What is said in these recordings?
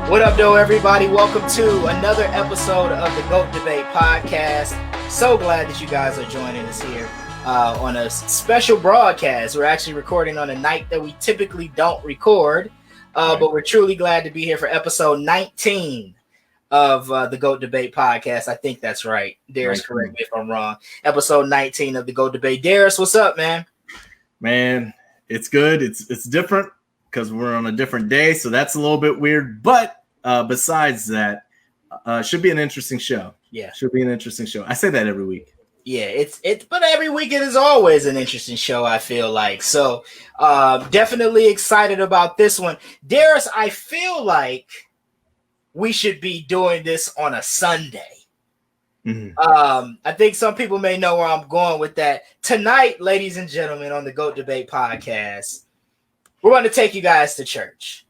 What up, though, everybody? Welcome to another episode of the GOAT Debate podcast. So glad that you guys are joining us here on a special broadcast. We're actually recording on a night that we typically don't record, but we're truly glad to be here for episode 19 of the GOAT Debate podcast. I think that's right. Darius, correct me if I'm wrong. Episode 19 of the GOAT Debate. Darius, what's up, man? Man, it's good. It's different because we're on a different day, so that's a little bit weird. But besides that, should be an interesting show. Yeah, should be an interesting show. I say that every week. Yeah, it's but every week it is always an interesting show, I feel like. So definitely excited about this one. Darius, I feel like we should be doing this on a Sunday. Mm-hmm. I think some people may know where I'm going with that. Tonight, ladies and gentlemen, on the GOAT Debate podcast, we're going to take you guys to church.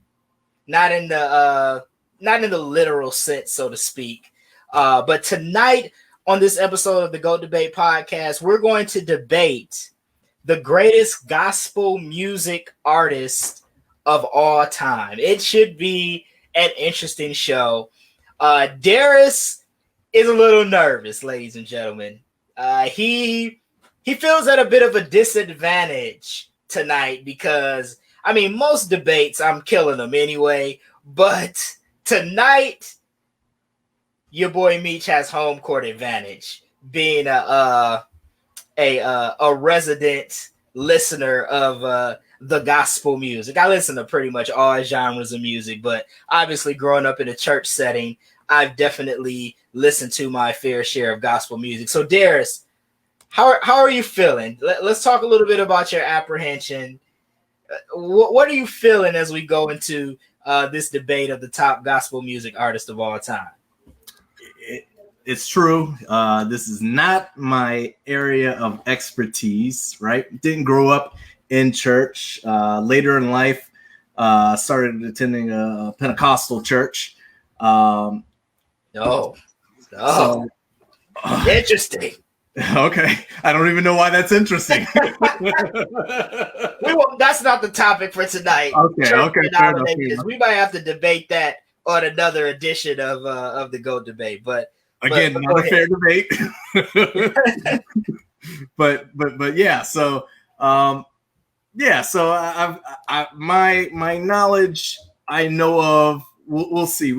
Not in the literal sense, so to speak. But tonight on this episode of the GOAT Debate podcast, we're going to debate the greatest gospel music artist of all time. It should be an interesting show. Darius is a little nervous, ladies and gentlemen. He feels at a bit of a disadvantage tonight because, I mean, most debates I'm killing them anyway, but tonight your boy Meech has home court advantage, being a resident listener of the gospel music. I listen to pretty much all genres of music, but obviously growing up in a church setting, I've definitely listened to my fair share of gospel music. So Darius, how are you feeling? Let's talk a little bit about your apprehension. What are you feeling as we go into this debate of the top gospel music artist of all time? It's true. This is not my area of expertise, right? Didn't grow up in church. Later in life, started attending a Pentecostal church. Interesting. Okay. I don't even know why that's interesting. That's not the topic for tonight. Okay. We might have to debate that on another edition of the GOAT Debate. But again, not a fair debate. but yeah. So So my knowledge I know of. We'll see.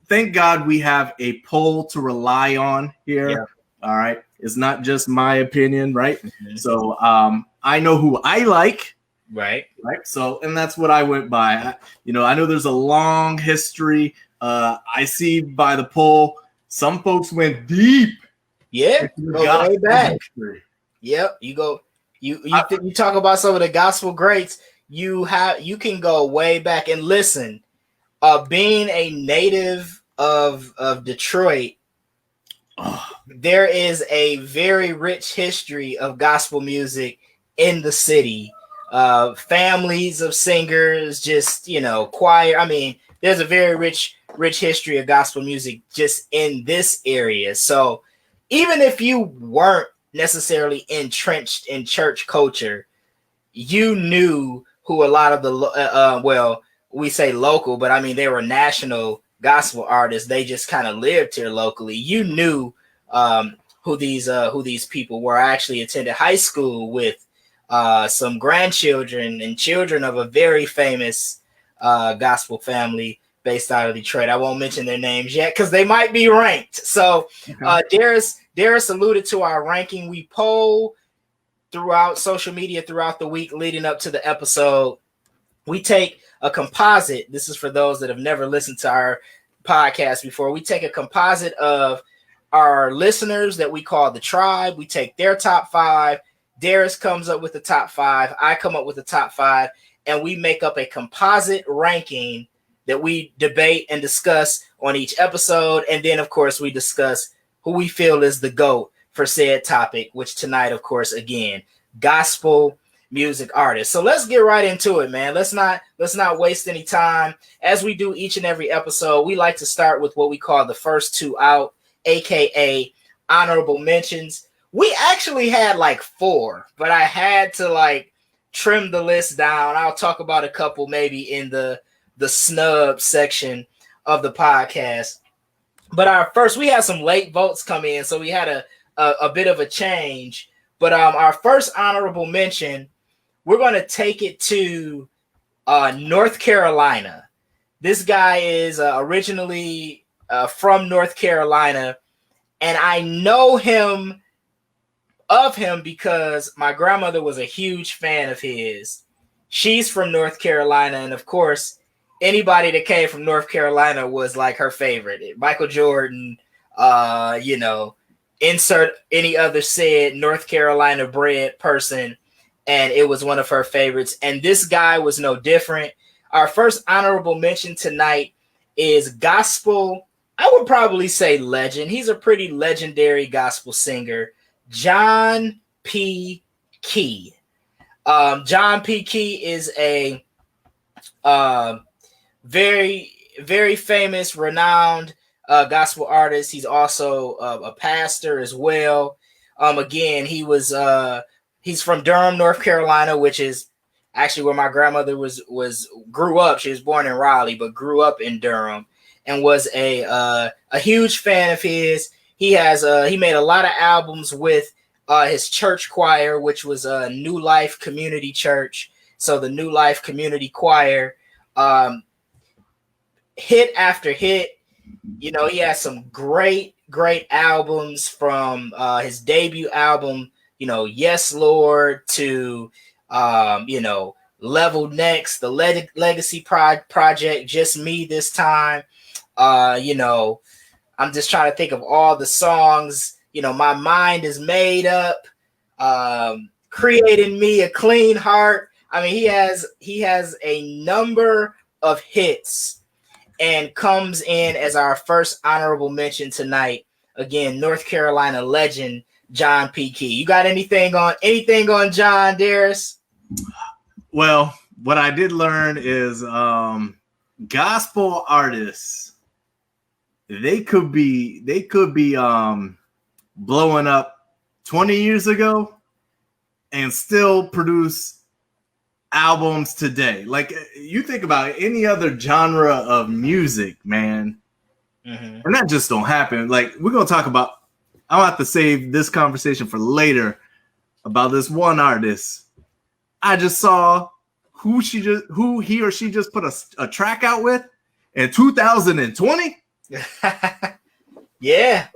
Thank God we have a poll to rely on here. Yeah. All right. It's not just my opinion, right? Mm-hmm. So I know who I like. Right. So, and that's what I went by. I know there's a long history. I see by the poll, some folks went deep. Yeah, go way back. History. Yep, you talk about some of the gospel greats. You can go way back and listen. Being a native of Detroit, there is a very rich history of gospel music in the city. Families of singers, just choir. I mean, there's a very rich history of gospel music just in this area. So even if you weren't necessarily entrenched in church culture, you knew who a lot of the we say local, but I mean they were national gospel artists. They just kind of lived here locally. You knew who these people were. I actually attended high school with some grandchildren and children of a very famous gospel family based out of Detroit. I won't mention their names yet because they might be ranked. So Darius alluded to our ranking. We poll throughout social media throughout the week leading up to the episode. We take a composite. This is for those that have never listened to our podcast before. We take a composite of our listeners that we call the tribe. We take their top 5. Darius comes up with the top 5. I come up with the top 5. And we make up a composite ranking that we debate and discuss on each episode. And then, of course, we discuss who we feel is the GOAT for said topic, which tonight, of course, again, gospel music artists. So let's get right into it, man. Let's not waste any time. As we do each and every episode, we like to start with what we call the first 2 out, aka honorable mentions. We actually had like 4, but I had to trim the list down. I'll talk about a couple maybe in the snub section of the podcast. But we had some late votes come in, so we had a bit of a change. But our first honorable mention, we're going to take it to North Carolina. This guy is originally from North Carolina, and I know him because my grandmother was a huge fan of his. She's from North Carolina, and of course, anybody that came from North Carolina was like her favorite. Michael Jordan, insert any other said North Carolina bred person, and it was one of her favorites. And this guy was no different. Our first honorable mention tonight is gospel. I would probably say legend. He's a pretty legendary gospel singer, John P. Key. John P. Key is a very, very famous, renowned gospel artist. He's also a pastor as well. Again, he's from Durham, North Carolina, which is actually where my grandmother grew up. She was born in Raleigh, but grew up in Durham, and was a huge fan of his. He made a lot of albums with his church choir, which was a New Life Community Church. So the New Life Community Choir, hit after hit. He has some great albums from his debut album, Yes Lord, to Level Next, the Legacy Project, Just Me This Time. I'm just trying to think of all the songs. My Mind Is Made Up, Creating Me a Clean Heart. I mean, he has a number of hits, and comes in as our first honorable mention tonight. Again, North Carolina legend John P. Key. You got anything on John, Darius? Well, what I did learn is gospel artists, they could be blowing up 20 years ago and still produce albums today. Like, you think about any other genre of music, man, and that just don't happen. Like, we're gonna talk about, I'll have to save this conversation for later about this one artist. I just saw who he or she just put a track out with in 2020. Yeah.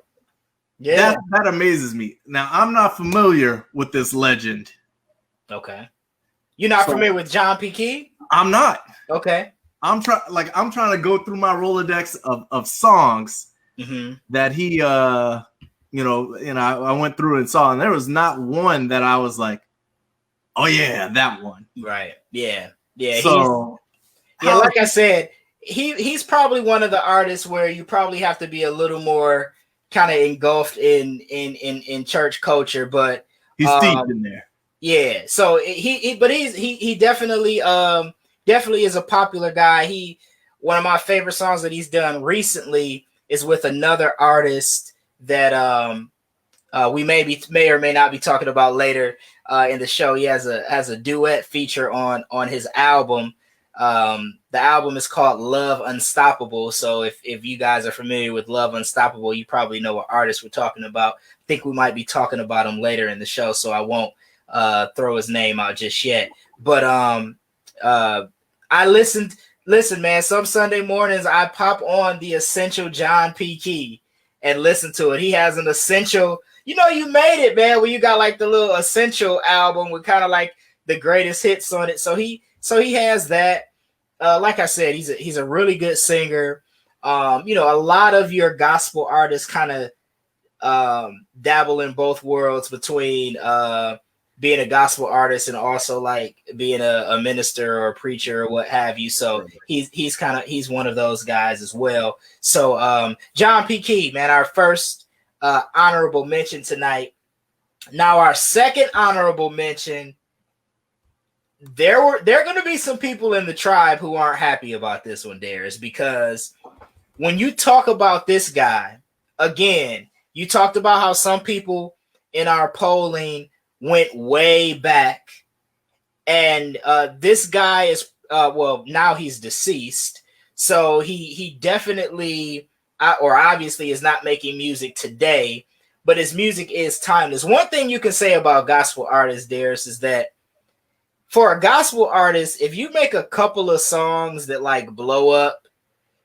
That amazes me. Now, I'm not familiar with this legend. Okay. You're not familiar with John P. Key? I'm not. Okay. I'm trying to go through my Rolodex of songs that he I went through and saw, and there was not one that I was like, oh yeah, that one. Right. Yeah. Yeah. So like I said, he's probably one of the artists where you probably have to be a little more kind of engulfed in church culture, but he's deep in there. Yeah, so he definitely is a popular guy. One of my favorite songs that he's done recently is with another artist that we may or may not be talking about later in the show. He has a duet feature on his album. The album is called Love Unstoppable. So if you guys are familiar with Love Unstoppable, you probably know what artist we're talking about. I think we might be talking about him later in the show, so I won't throw his name out just yet. But I listen, man, some Sunday mornings I pop on the Essential John P. Key and listen to it. He has an essential, you made it, man, where you got like the little essential album with kind of like the greatest hits on it. So he has that. Like I said, he's a really good singer. A lot of your gospel artists kind of dabble in both worlds between being a gospel artist and also like being a minister or a preacher or what have you. So he's one of those guys as well. So John P. Key, man, our first honorable mention tonight. Now our second honorable mention. There are going to be some people in the tribe who aren't happy about this one, Darius, because when you talk about this guy, again, you talked about how some people in our polling went way back, and this guy is now he's deceased, So he definitely or obviously is not making music today, but his music is timeless. One thing you can say about gospel artists, Darius, is that for a gospel artist, if you make a couple of songs that like blow up,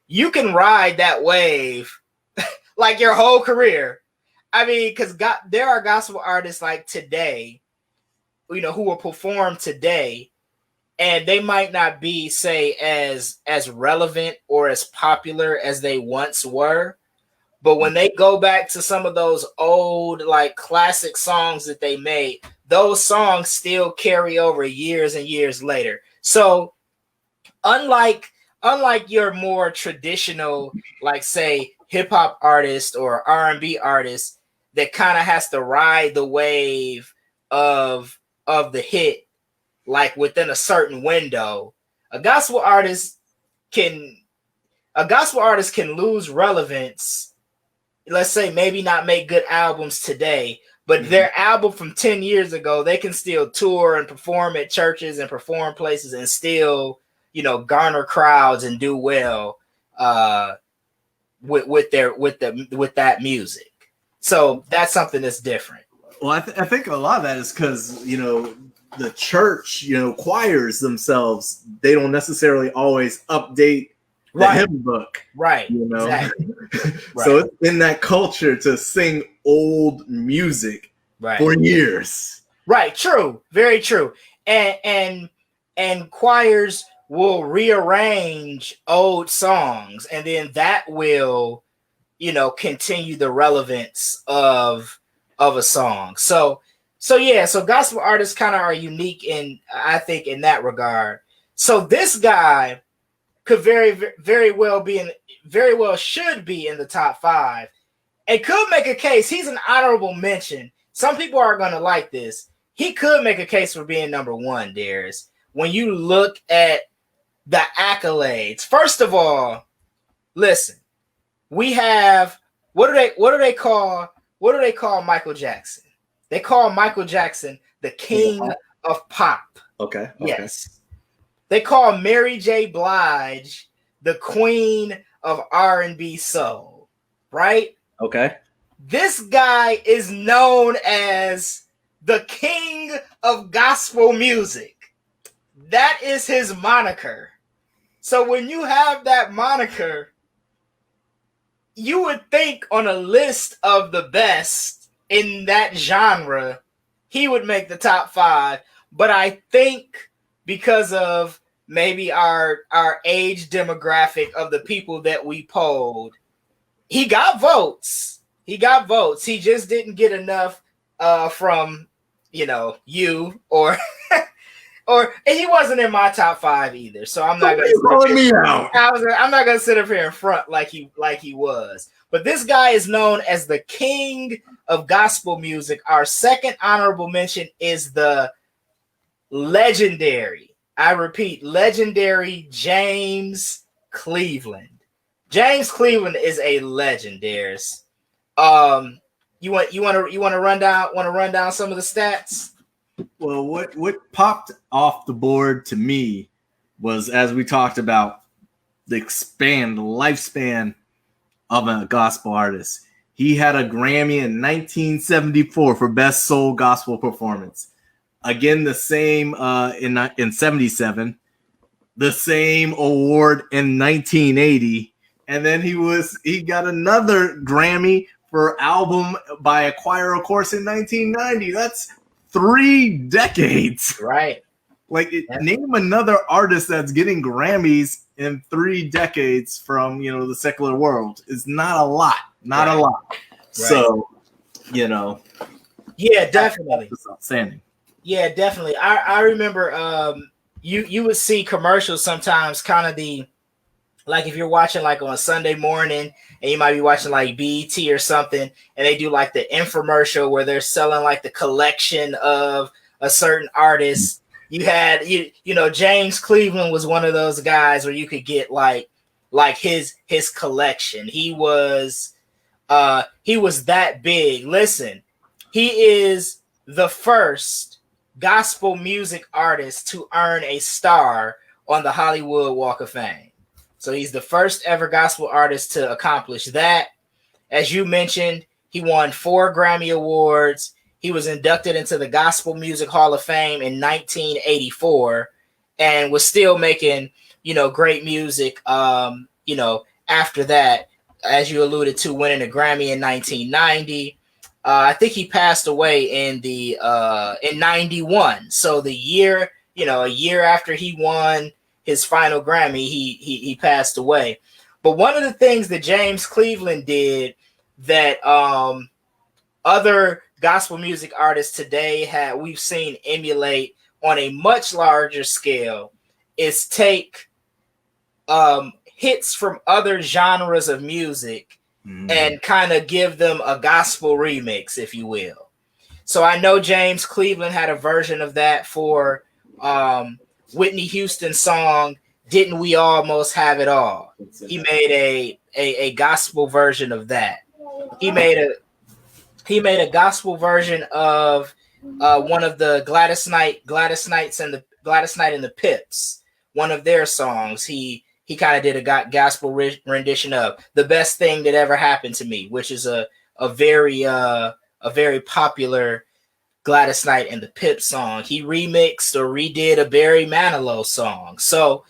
you can ride that wave like your whole career. I mean, because there are gospel artists like today, who will perform today, and they might not be, say, as relevant or as popular as they once were. But when they go back to some of those old, like, classic songs that they made, those songs still carry over years and years later. So unlike your more traditional, like, say, hip hop artist or R&B artist that kind of has to ride the wave of the hit, like, within a certain window, a gospel artist can lose relevance. Let's say maybe not make good albums today, but their album from 10 years ago, they can still tour and perform at churches and perform places and still, garner crowds and do well with that music. So that's something that's different. Well, I think a lot of that is because, the church, choirs themselves, they don't necessarily always update the hymn book, right? Exactly. Right. So it's in that culture to sing old music for years. Right. True. Very true. And choirs will rearrange old songs, and then that will, continue the relevance of a song. So gospel artists kind of are unique I think in that regard. So this guy could very well should be in the top 5, and could make a case. He's an honorable mention. Some people are going to like this. He could make a case for being number 1, Darius. When you look at the accolades, first of all, listen, we have what do they call Michael Jackson? They call Michael Jackson the king of pop. Okay. Yes. They call Mary J. Blige the queen of R&B soul, right? Okay. This guy is known as the king of gospel music. That is his moniker. So when you have that moniker, you would think on a list of the best in that genre, he would make the top 5. But I think because of maybe our age demographic of the people that we polled, he got votes. He just didn't get enough from you or or he wasn't in my top 5 either. So I'm not I'm not gonna sit up here in front like he was. But this guy is known as the king of gospel music. Our second honorable mention is the legendary, I repeat, legendary James Cleveland. James Cleveland is a legend, Darius. You want to run down some of the stats? Well, what popped off the board to me was, as we talked about, the lifespan of a gospel artist. He had a Grammy in 1974 for Best Soul Gospel Performance. Again, the same in 77, the same award in 1980, and then he got another Grammy for album by a choir, of course, in 1990. That's 3 decades. Right. Name another artist that's getting Grammys in 3 decades from, the secular world. Is not a lot. Not a lot. Right. So, Yeah, definitely. That's outstanding. Yeah, definitely. I remember you would see commercials sometimes, kind of like if you're watching like on a Sunday morning and you might be watching like BET or something, and they do like the infomercial where they're selling like the collection of a certain artist. You had James Cleveland was one of those guys where you could get like his collection. He was that big. Listen, he is the first gospel music artist to earn a star on the Hollywood Walk of Fame. So he's the first ever gospel artist to accomplish that. As you mentioned, he won 4 Grammy Awards. He was inducted into the Gospel Music Hall of Fame in 1984 and was still making, great music, after that, as you alluded to, winning a Grammy in 1990. I think he passed away in 91. So the year, a year after he won his final Grammy, he passed away. But one of the things that James Cleveland did that other gospel music artists today we've seen emulate on a much larger scale is take hits from other genres of music and kind of give them a gospel remix, if you will. So I know James Cleveland had a version of that for Whitney Houston's song, Didn't We Almost Have It All? He made a gospel version of that. He made a gospel version of one of the Gladys Knight and the Pips, one of their songs. He kind of did a gospel rendition of The Best Thing That Ever Happened to Me, which is a very popular Gladys Knight and the Pips song. He remixed or redid a Barry Manilow song. So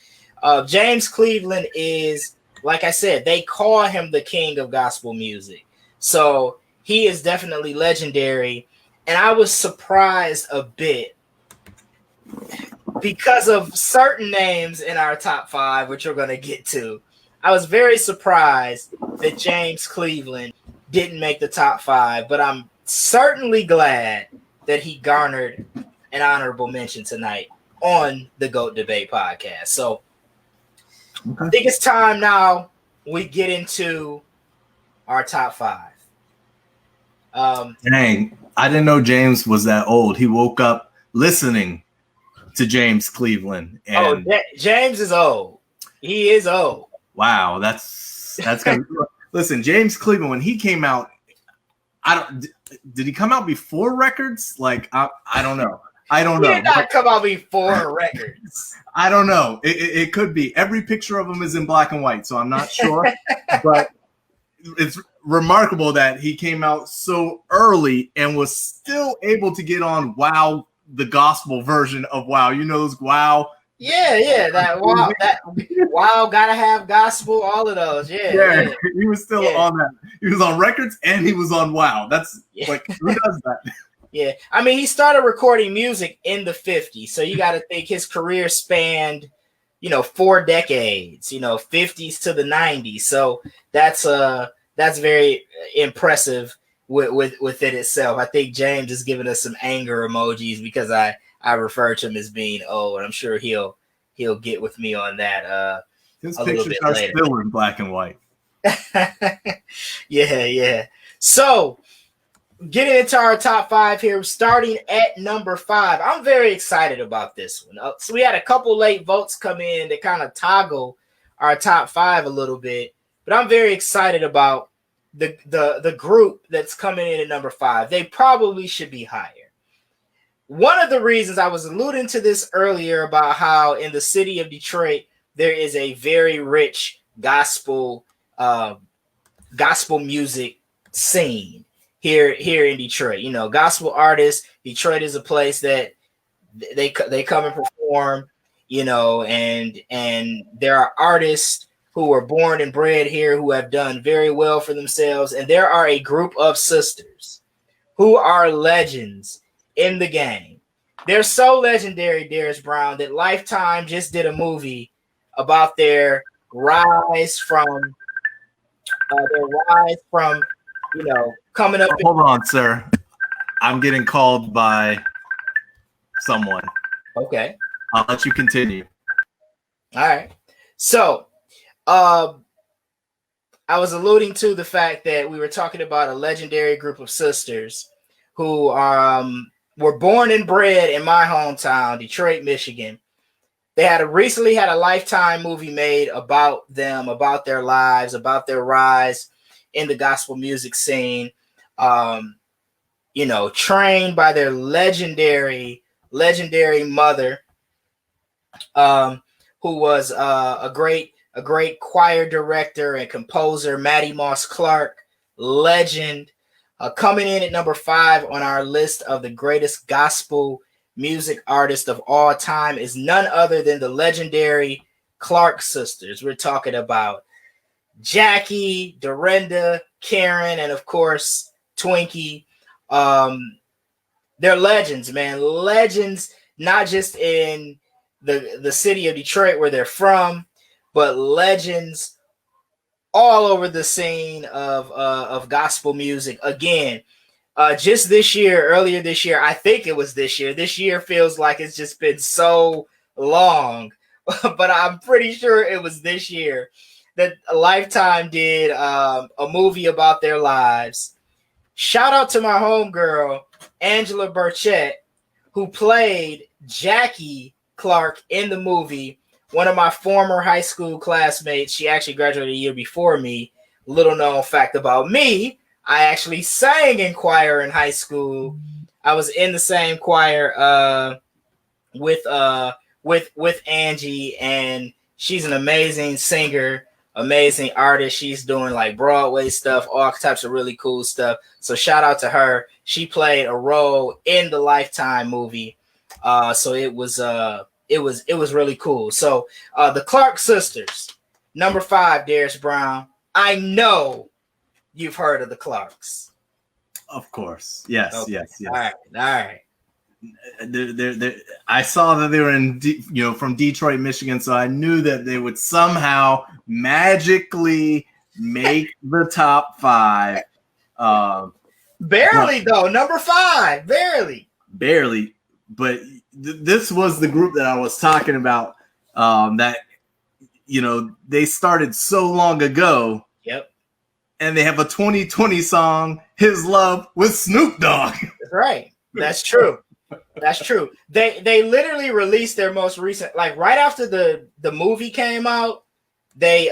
James Cleveland is, like I said, they call him the king of gospel music. So he is definitely legendary. And I was surprised a bit because of certain names in our top 5, which we're going to get to. I was very surprised that James Cleveland didn't make the top 5, but I'm certainly glad that he garnered an honorable mention tonight on the GOAT Debate podcast. So I think it's time now we get into our top 5. Dang, I didn't know James was that old. He woke up listening to James Cleveland. And James is old. He is old. Wow, that's good. Listen, James Cleveland, when he came out, did he come out before records? Like I don't know. I don't know. He did not come out before records. I don't know. It could be. Every picture of him is in black and white, so I'm not sure. But it's remarkable that he came out so early and was still able to get on Wow, the gospel version of Wow. You know those Wow. Yeah, that Wow, gotta have gospel, all of those. Yeah. He was still on that. He was on records and he was on Wow. That's like, who does that? Yeah, I mean, he started recording music in the 50s, so you got to think his career spanned, 4 decades, 50s to the 90s. So that's very impressive with it itself. I think James is giving us some anger emojis because I refer to him as being old. I'm sure he'll get with me on that. His pictures are still in black and white. Yeah. So getting into our top 5 here, starting at number 5. I'm very excited about this one. So we had a couple late votes come in that kind of toggle our top 5 a little bit, but I'm very excited about the group that's coming in at number 5. They probably should be higher. One of the reasons I was alluding to this earlier about how in the city of Detroit there is a very rich gospel music scene here in Detroit. Gospel artists. Detroit is a place that they come and perform. And there are artists who were born and bred here who have done very well for themselves. And there are a group of sisters who are legends in the game. They're so legendary, Darius Brown, that Lifetime just did a movie about their rise from coming up. Hold on, sir. I'm getting called by someone. Okay. I'll let you continue. All right. So, I was alluding to the fact that we were talking about a legendary group of sisters who were born and bred in my hometown, Detroit, Michigan. They recently had a Lifetime movie made about them, about their lives, about their rise in the gospel music scene. Trained by their legendary mother, who was a great a great choir director and composer, Matty Moss Clark, legend. Coming in at number 5 on our list of the greatest gospel music artist of all time is none other than the legendary Clark sisters. We're talking about Jackie, Dorinda, Karen, and of course Twinkie. They're legends, man. Legends, not just in the city of Detroit where they're from, but legends all over the scene of gospel music. Again, just earlier this year, I think it was this year. This year feels like it's just been so long, but I'm pretty sure it was this year that Lifetime did a movie about their lives. Shout out to my homegirl, Angela Burchett, who played Jackie Clark in the movie. One of my former high school classmates. She actually graduated a year before me. Little known fact about me, I actually sang in choir in high school. I was in the same choir with Angie, and she's an amazing singer, amazing artist. She's doing like Broadway stuff, all types of really cool stuff. So shout out to her. She played a role in the Lifetime movie. So it was really cool. So the Clark sisters, number 5, Darius Brown. I know you've heard of the Clarks. Of course. Yes, okay. Yes. All right. I saw that they were from Detroit, Michigan, so I knew that they would somehow magically make the top 5. Barely, though. Number 5. Barely. But this was the group that I was talking about, that, they started so long ago. Yep. And they have a 2020 song, His Love, with Snoop Dogg. That's right. That's true. They literally released their most recent, like right after the movie came out, they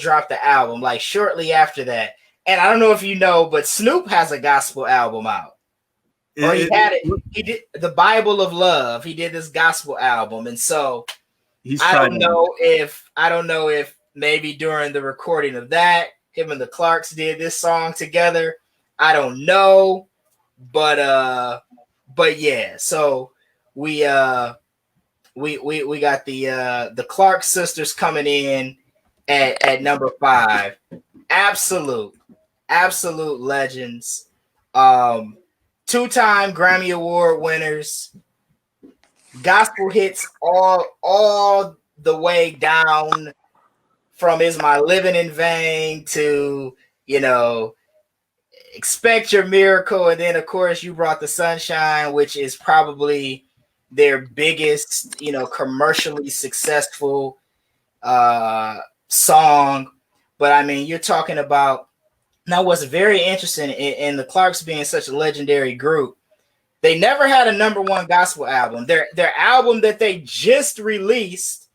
dropped the album, like shortly after that. And I don't know if you know, but Snoop has a gospel album out. Or he had it. He did the Bible of Love. He did this gospel album, and so I don't know if maybe during the recording of that, him and the Clarks did this song together. I don't know, but yeah. So we got the Clark sisters coming in at number 5. Absolute legends. 2-time Grammy Award winners, gospel hits all the way down from Is My Living in Vain to, Expect Your Miracle. And then, of course, You Brought the Sunshine, which is probably their biggest, commercially successful song. But, I mean, you're talking about. Now, what's very interesting in the Clarks being such a legendary group, they never had a number 1 gospel album. Their album that they just released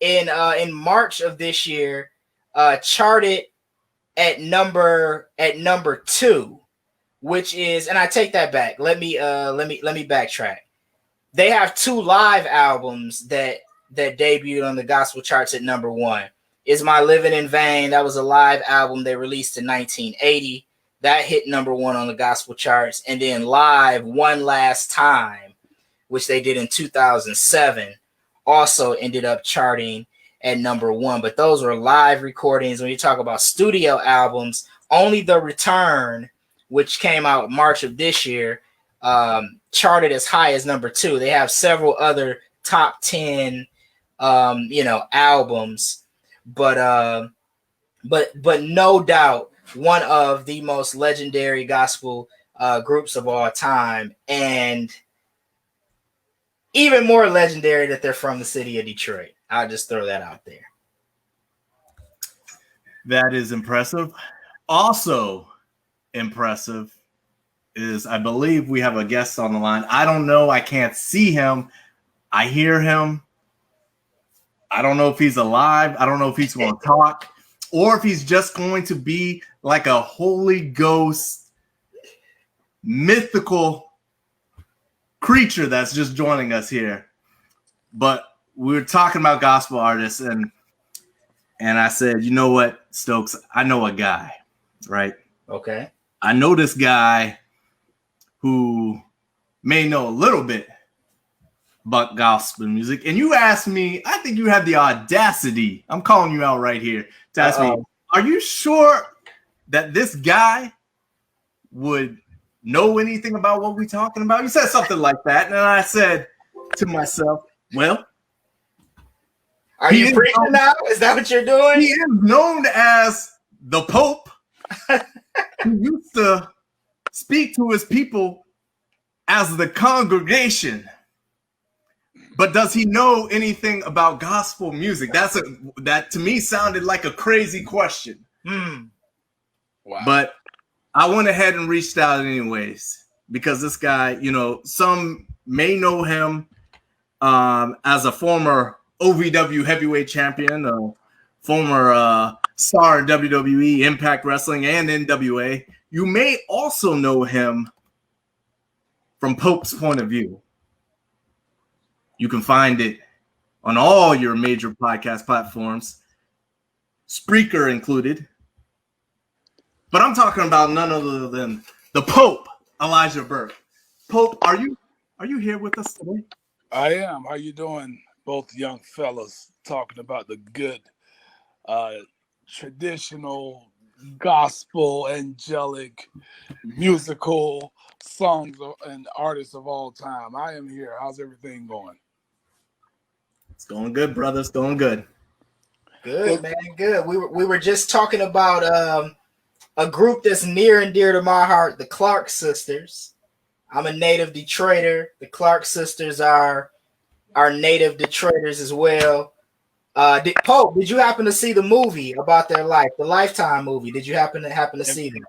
in March of this year charted at number 2, which is, and I take that back. Let me backtrack. They have 2 live albums that debuted on the gospel charts at number 1. Is My Living in Vain? That was a live album they released in 1980. That hit number 1 on the gospel charts. And then Live One Last Time, which they did in 2007, also ended up charting at number 1. But those were live recordings. When you talk about studio albums, only The Return, which came out March of this year, charted as high as number 2. They have several other top 10, albums. But no doubt one of the most legendary gospel groups of all time, and even more legendary that they're from the city of Detroit. I'll just throw that out there. That is impressive. Also impressive is, I believe we have a guest on the line. I don't know. I can't see him. I hear him. I don't know if he's alive. I don't know if he's going to talk, or if he's just going to be like a Holy Ghost mythical creature that's just joining us here. But we were talking about gospel artists, and and I said, you know what, Stokes, I know a guy, right? Okay. I know this guy who may know a little bit about gospel music. And you asked me, I think you have the audacity, I'm calling you out right here, to ask me, are you sure that this guy would know anything about what we're talking about? You said something like that. And I said to myself, well, are you preaching now? Is that what you're doing? He is known as the Pope. He used to speak to his people as the congregation. But does he know anything about gospel music? That to me sounded like a crazy question. Wow. But I went ahead and reached out anyways, because this guy, some may know him as a former OVW heavyweight champion, a former star in WWE, Impact Wrestling, and NWA. You may also know him from Pope's Point of View. You can find it on all your major podcast platforms, Spreaker included. But I'm talking about none other than the Pope, Elijah Burke. Pope, are you here with us today? I am. How you doing, both young fellas, talking about the good traditional gospel, angelic, musical songs and artists of all time. I am here. How's everything going? It's going good, brother. It's going good. Good, man. Good. We were just talking about a group that's near and dear to my heart, the Clark Sisters. I'm a native Detroiter. The Clark Sisters are native Detroiters as well. Pope, did you happen to see the movie about their life, the Lifetime movie? Did you happen to see them?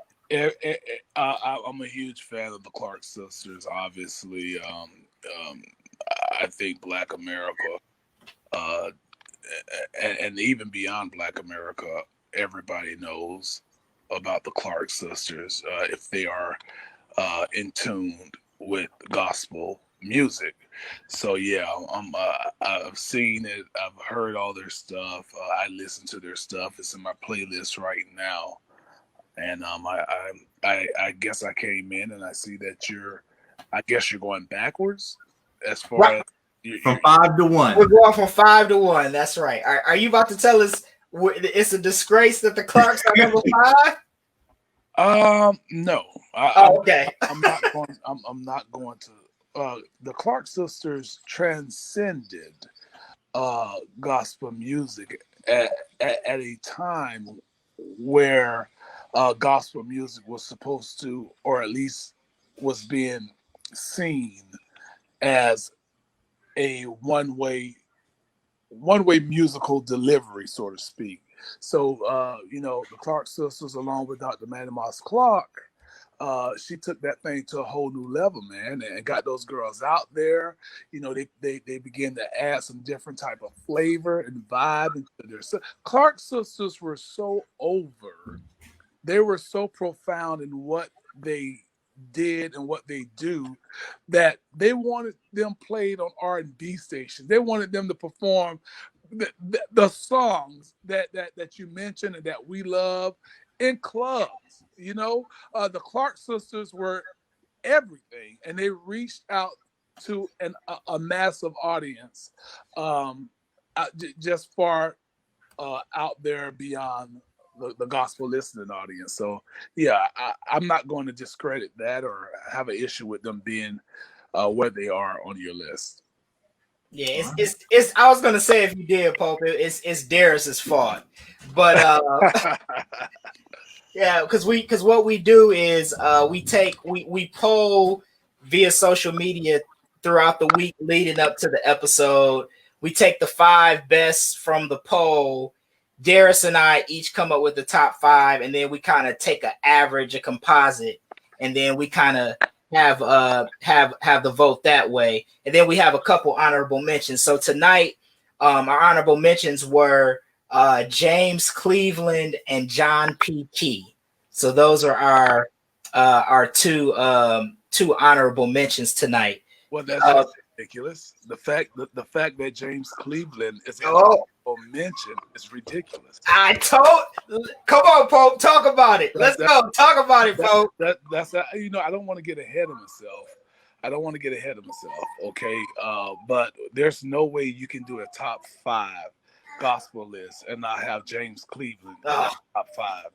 I'm a huge fan of the Clark Sisters. Obviously, I think Black America, and even beyond Black America, everybody knows about the Clark Sisters if they are in tune with gospel music. So yeah, I've seen it. I've heard all their stuff. I listen to their stuff. It's in my playlist right now. And I guess I came in and I see that you're going backwards as far right. as from 5 to 1. We're going from 5 to 1. That's right. Are you about to tell us it's a disgrace that the Clarks are number 5? No. Okay. I'm not going. I'm not going to. The Clark Sisters transcended gospel music at a time where gospel music was supposed to, or at least was being seen as a one-way musical delivery, so to speak. So, the Clark Sisters, along with Dr. Manny Moss Clark, she took that thing to a whole new level, man, and got those girls out there. They began to add some different type of flavor and vibe into their. Clark Sisters were so over. They were so profound in what they did and what they do that they wanted them played on R&B stations. They wanted them to perform the songs that you mentioned and that we love in clubs. The Clark Sisters were everything, and they reached out to a massive audience, just far out there beyond the gospel listening audience. So yeah, I'm not going to discredit that or have an issue with them being where they are on your list. Yeah, it's I was gonna say, if you did, Pope, it's Darius's fault, but yeah, because what we do is we poll via social media throughout the week leading up to the episode. We take the 5 best from the poll. Darius and I each come up with the top 5, and then we kind of take an average, a composite, and then we kind of have the vote that way. And then we have a couple honorable mentions. So tonight, our honorable mentions were James Cleveland and John P. Key. So those are our two honorable mentions tonight. Well, that's ridiculous. The fact that James Cleveland is in mention is ridiculous. Come on, Pope, talk about it. Let's go. Talk about it, Pope. That's I don't want to get ahead of myself. Okay. But there's no way you can do a top 5 gospel list and not have James Cleveland in the top 5.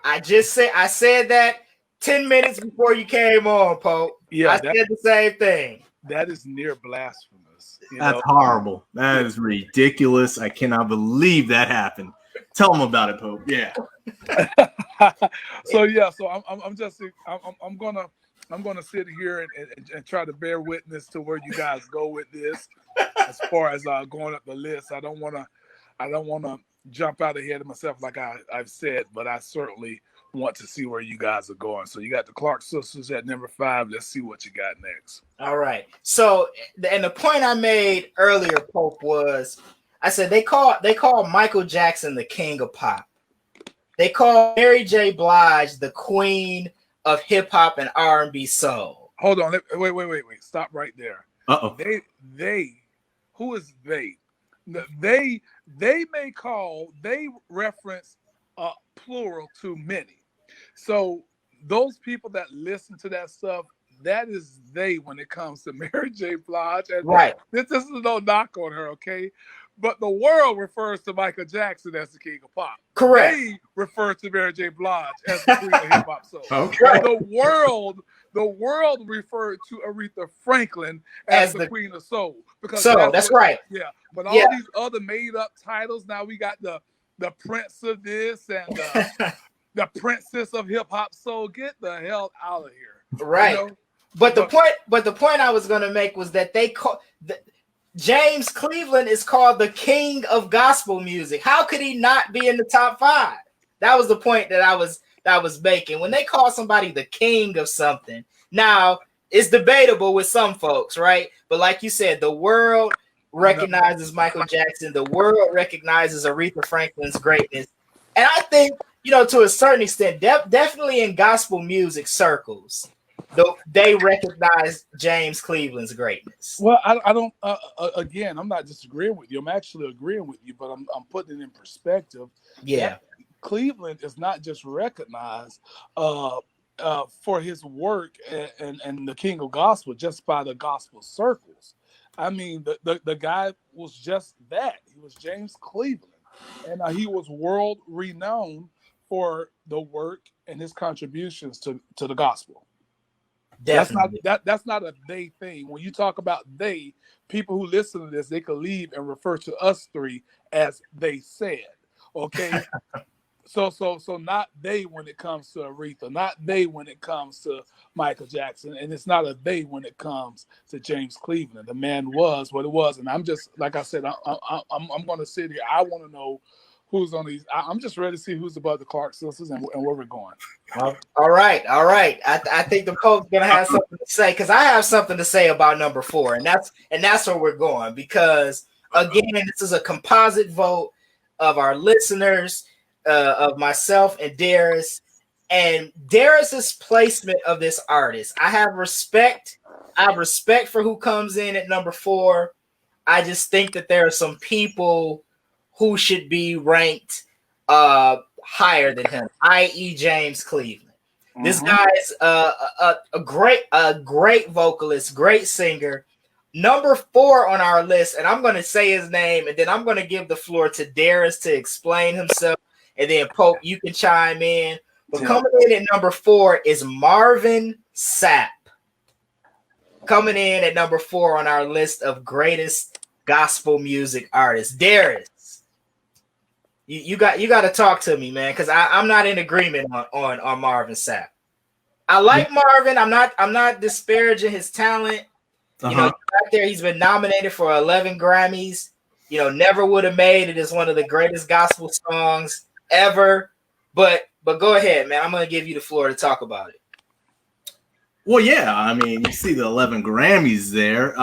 I said that 10 minutes before you came on, Pope. Yeah, I said the same thing. That is near blasphemous. That's horrible. That is ridiculous. I cannot believe that happened. Tell them about it, Pope. Yeah. So I'm gonna sit here and try to bear witness to where you guys go with this. As far as going up the list, I don't wanna jump out ahead of myself like I've said, but I certainly want to see where you guys are going. So you got the Clark sisters at number 5. Let's see what you got next. All right. So, and the point I made earlier, Pope, was I said they call Michael Jackson the king of pop. They call Mary J. Blige the queen of hip hop and R&B soul. Hold on. Wait. Stop right there. Uh-oh. They, who is they? They reference plural to many. So those people that listen to that stuff, that is they when it comes to Mary J. Blige. And right. This is no knock on her, okay? But the world refers to Michael Jackson as the king of pop. Correct. They refer to Mary J. Blige as the queen of hip hop soul. Okay. The world referred to Aretha Franklin as the queen of soul. Because that's right. Yeah. But all these other made up titles, now we got the prince of this and the princess of hip hop soul. Get the hell out of here. Right. You know? But the point I was going to make was that they call James Cleveland is called the king of gospel music. How could he not be in the top 5? That was the point that I was making. When they call somebody the king of something, now it's debatable with some folks, right? But like you said, the world recognizes Michael Jackson. The world recognizes Aretha Franklin's greatness. And I think, to a certain extent, definitely in gospel music circles, they recognize James Cleveland's greatness. Well, I don't. Again, I'm not disagreeing with you. I'm actually agreeing with you, but I'm putting it in perspective. Yeah, Cleveland is not just recognized for his work and the king of gospel just by the gospel circles. I mean, the guy was just that. He was James Cleveland, and he was world renowned for the work and his contributions to the gospel. Definitely. That's not a they thing. When you talk about they, people who listen to this, they can leave and refer to us 3 as they said. Okay. So not they when it comes to Aretha, not they when it comes to Michael Jackson, and it's not a they when it comes to James Cleveland. The man was what it was, and I'm just like I said, I'm going to sit here. I want to know who's on these. I'm just ready to see who's above the Clark sisters and where we're going. All right. I think the Pope's gonna have something to say because I have something to say about number 4, and that's where we're going because again, this is a composite vote of our listeners, of myself and Darius, and Darius's placement of this artist. I have respect for who comes in at number 4. I just think that there are some people who should be ranked higher than him, i.e. James Cleveland. Mm-hmm. This guy is a great vocalist, great singer. Number 4 on our list, and I'm going to say his name, and then I'm going to give the floor to Darius to explain himself, and then Pope, you can chime in. But coming in at number 4 is Marvin Sapp. Coming in at number 4 on our list of greatest gospel music artists. Darius, you got to talk to me, man, because I'm not in agreement on Marvin Sapp. I like Marvin. I'm not disparaging his talent. Back there, he's been nominated for 11 Grammys. Never Would Have Made It is one of the greatest gospel songs ever. But go ahead, man. I'm going to give you the floor to talk about it. Well, yeah. I mean, you see the 11 Grammys there.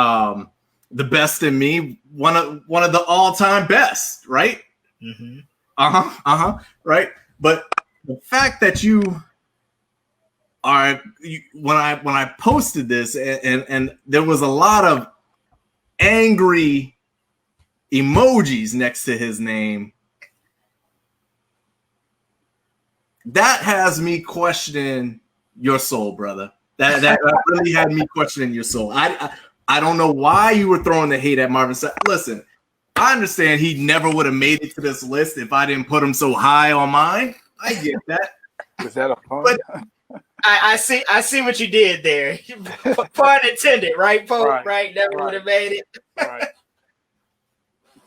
The Best in Me, one of the all-time best, right? Mm-hmm. Right. But the fact that you when I posted this, and there was a lot of angry emojis next to his name, that has me questioning your soul, brother. That really had me questioning your soul. I don't know why you were throwing the hate at Marvin Sapp. Listen, I understand he never would have made it to this list if I didn't put him so high on mine. I get that. Was that a pun? But I see what you did there. Pun intended, right, Pope? Right? Never would have made it. Right.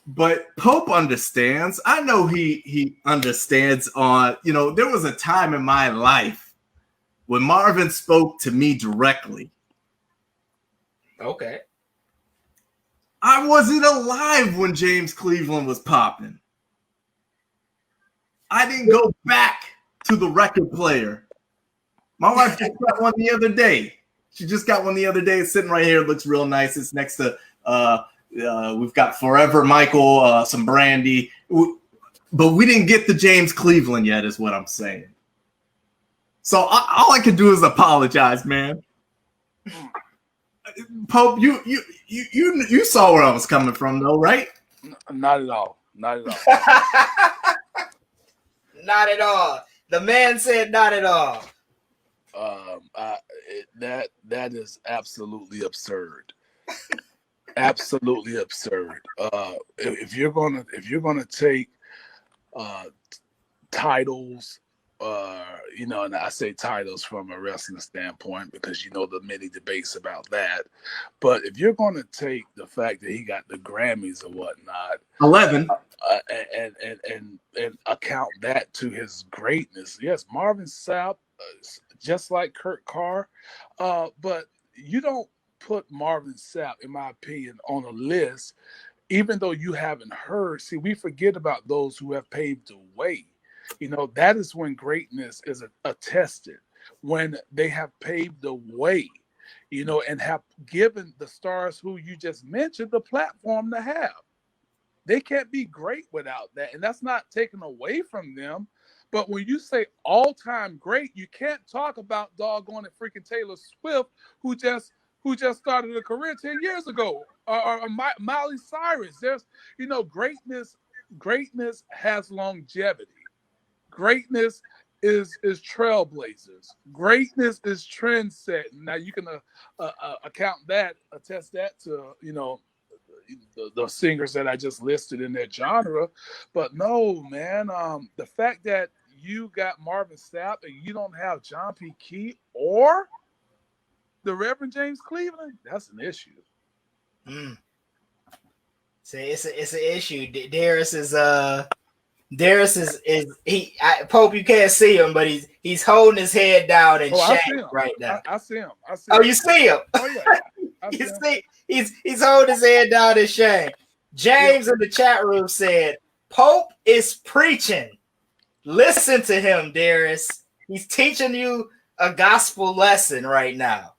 But Pope understands. I know he understands on, there was a time in my life when Marvin spoke to me directly. Okay. I wasn't alive when James Cleveland was popping. I didn't go back to the record player. My wife just got one the other day. She just got one the other day. It's sitting right here. It looks real nice. It's next to we've got Forever Michael, some Brandy. But we didn't get the James Cleveland yet, is what I'm saying. So all I could do is apologize, man. Pope, you saw where I was coming from, though, right? Not at all. Not at all. Not at all. The man said not at all. That is absolutely absurd. Absolutely absurd. If you're gonna take titles, and I say titles from a wrestling standpoint because the many debates about that. But if you're going to take the fact that he got the Grammys or whatnot, 11, and account that to his greatness, yes, Marvin Sapp, just like Kurt Carr, but you don't put Marvin Sapp, in my opinion, on a list, even though you haven't heard. See, we forget about those who have paved the way. That is when greatness is attested, when they have paved the way, and have given the stars who you just mentioned the platform to have. They can't be great without that. And that's not taken away from them. But when you say all-time great, you can't talk about doggone it freaking Taylor Swift, who just started a career 10 years ago, or Miley Cyrus. There's, greatness has longevity. Greatness is trailblazers. Greatness is trend setting. Now you can attest that to the singers that I just listed in their genre. But no, man, the fact that you got Marvin Sapp and you don't have John P. Key or the Reverend James Cleveland, that's an issue. See, it's an issue. Darius is Pope. You can't see him, but he's holding his head down in shame right now. I see him. Oh, you see him? Oh yeah. You see, he's holding his head down in shame. James in the chat room said, "Pope is preaching. Listen to him, Darius. He's teaching you a gospel lesson right now.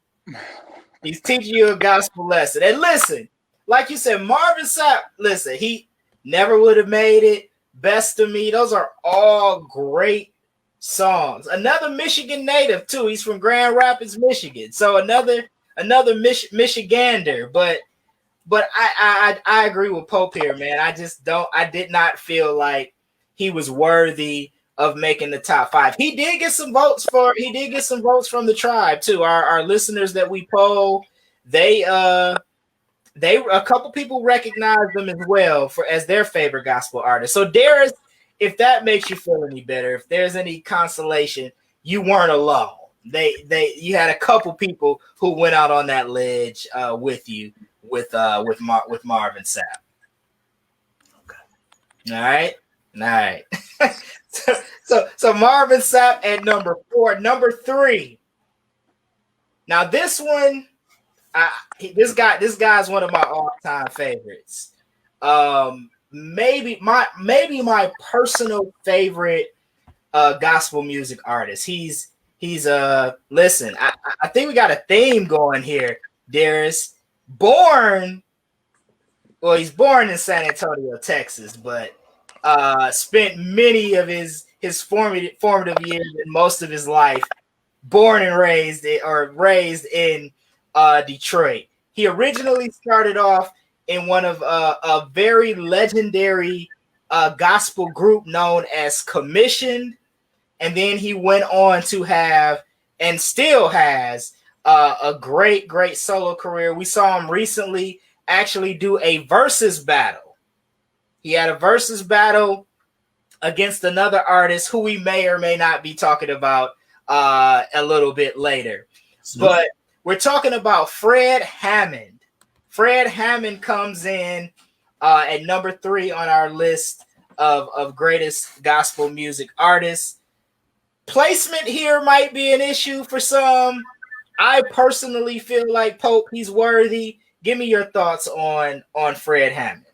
He's teaching you a gospel lesson. And listen, like you said, Marvin Sapp. Listen, he never would have made it. Best of Me. Those are all great songs. Another Michigan native too. He's from Grand Rapids, Michigan. So another Michigander. But I agree with Pope here, man. I did not feel like he was worthy of making the top 5. He did get some votes from the tribe too. Our listeners that we poll, a couple people recognize them as well as their favorite gospel artist. So Darius, if that makes you feel any better, if there's any consolation, you weren't alone. You had a couple people who went out on that ledge with you with Marvin Sapp. Okay. All right. So Marvin Sapp at number 4. Number 3. Now this one. This guy's one of my all-time favorites. Maybe my personal favorite gospel music artist. He's listen, I think we got a theme going here, Darius. He's born in San Antonio, Texas, but spent many of his formative years and most of his life born and raised in Detroit. He originally started off in one of a very legendary gospel group known as Commissioned, and then he went on to have and still has a great solo career. We saw him recently actually do a versus battle. He had a versus battle against another artist who we may or may not be talking about a little bit later. But we're talking about Fred Hammond. Fred Hammond comes in at number 3 on our list of greatest gospel music artists. Placement here might be an issue for some. I personally feel like Pope, he's worthy. Give me your thoughts on Fred Hammond.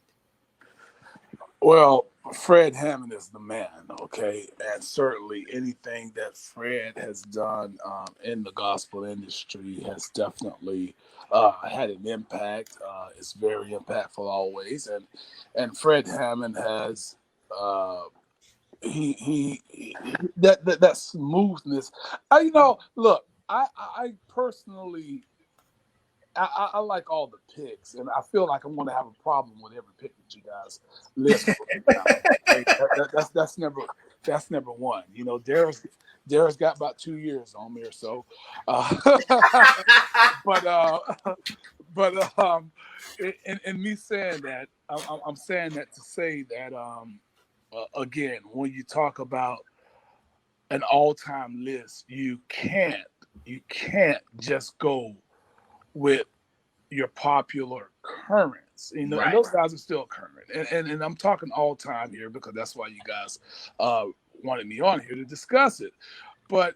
Well, Fred Hammond is the man, okay? And certainly anything that Fred has done in the gospel industry has definitely had an impact. It's very impactful always. And Fred Hammond has that smoothness. Look, I personally I like all the picks, and I feel like I'm going to have a problem with every pick that you guys list. That's number one. You know, Daryl's got about 2 years on me or so, but in me saying that, I'm saying that to say that again, when you talk about an all-time list, you can't just go with your popular currents. You know, right. And those guys are still current. And I'm talking all time here because that's why you guys wanted me on here to discuss it. But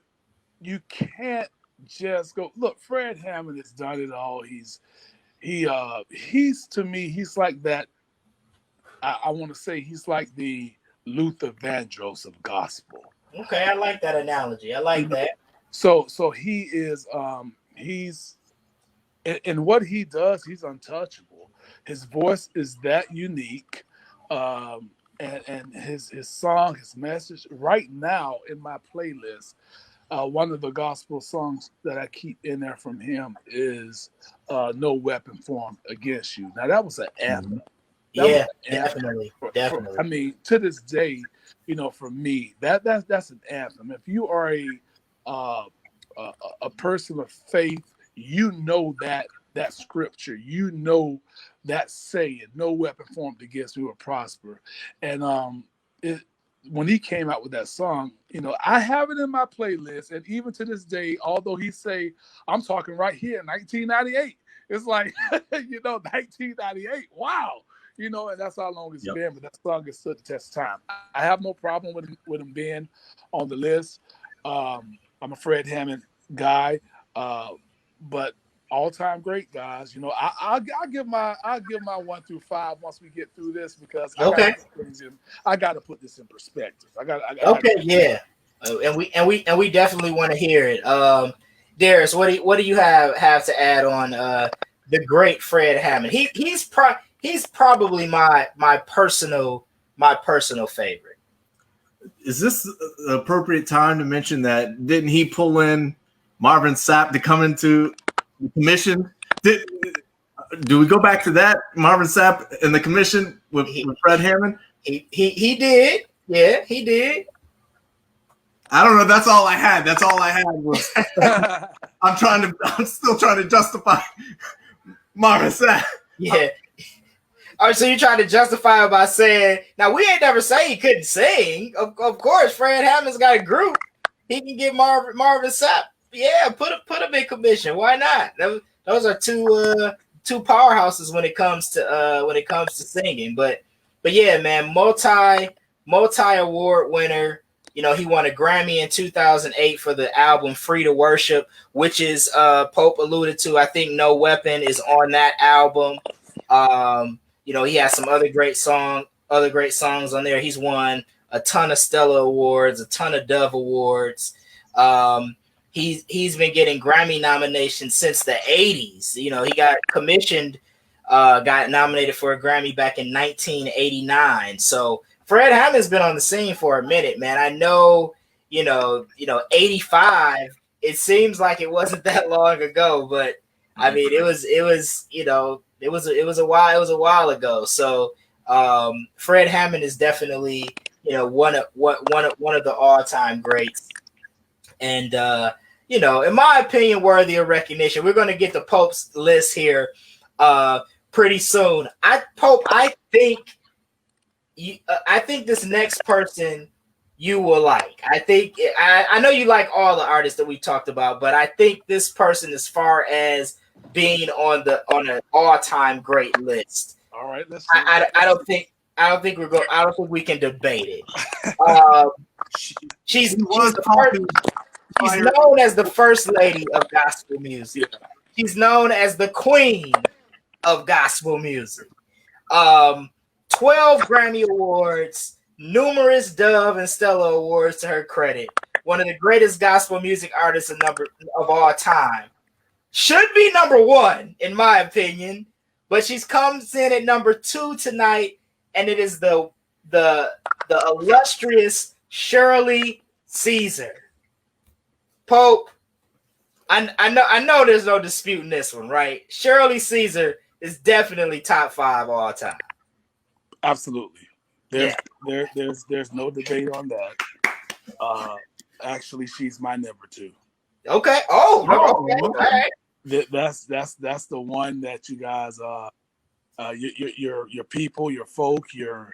you can't just go, look, Fred Hammond has done it all. He's to me, he's like that. I want to say he's like the Luther Vandross of gospel. Okay, I like that analogy. I like that. So he is he's and what he does, he's untouchable. His voice is that unique, and his song, his message. Right now in my playlist, one of the gospel songs that I keep in there from him is "No Weapon Formed Against You." Now that was an anthem. Definitely. I mean, to this day, you know, for me, that's an anthem. If you are a person of faith, you know that scripture, you know that saying, "No weapon formed against me will prosper." And when he came out with that song, you know, I have it in my playlist, and even to this day, although he say, I'm talking right here, 1998, it's like, you know, 1998, wow, you know, and that's how long it's been. But that song has stood the test of time. I have no problem with him being on the list. I'm a Fred Hammond guy, but all-time great guys. You know, I'll give my 1 through 5 once we get through this, because I got to put this in perspective. And we definitely want to hear it. Darius, what do you have to add on the great Fred Hammond? He's probably my personal favorite. Is this the appropriate time to mention that didn't he pull in Marvin Sapp to come into the Commission? Do we go back to that, Marvin Sapp and the Commission with Fred Hammond? He did. Yeah, he did. I don't know. That's all I had. Was I'm still trying to justify Marvin Sapp. Yeah. All right, so you're trying to justify it by saying, now we ain't never say he couldn't sing. Of course, Fred Hammond's got a group. He can get Marvin Sapp. Yeah, put him in Commission. Why not? Those are two powerhouses when it comes to singing. But yeah, man, multi award winner. You know, he won a Grammy in 2008 for the album "Free to Worship," which is Pope alluded to. I think "No Weapon" is on that album. You know, he has some other great songs on there. He's won a ton of Stella Awards, a ton of Dove Awards. He's been getting Grammy nominations since the 80s. You know, he got commissioned, got nominated for a Grammy back in 1989. So Fred Hammond's been on the scene for a minute, man. I know, you know, 85 it seems like it wasn't that long ago, but I mean, it was a while ago. So Fred Hammond is definitely one of the all-time greats, and in my opinion, worthy of recognition. We're going to get the Pope's list here pretty soon. I think this next person you will like. I know you like all the artists that we talked about, but I think this person, as far as being on an all-time great list. All right, let's. I don't think we can debate it. She's known as the first lady of gospel music. Yeah. She's known as the queen of gospel music. 12 Grammy Awards, numerous Dove and Stella Awards to her credit. One of the greatest gospel music artists of all time. Should be number one, in my opinion, but she comes in at number 2 tonight, and it is the illustrious Shirly Ceasar. Pope, I know there's no disputing this one, right? Shirly Ceasar is definitely top 5 all time. Absolutely. There's no debate on that. Actually, she's my number 2. Okay. Okay. All right. That's the one that you guys your people, your folk, your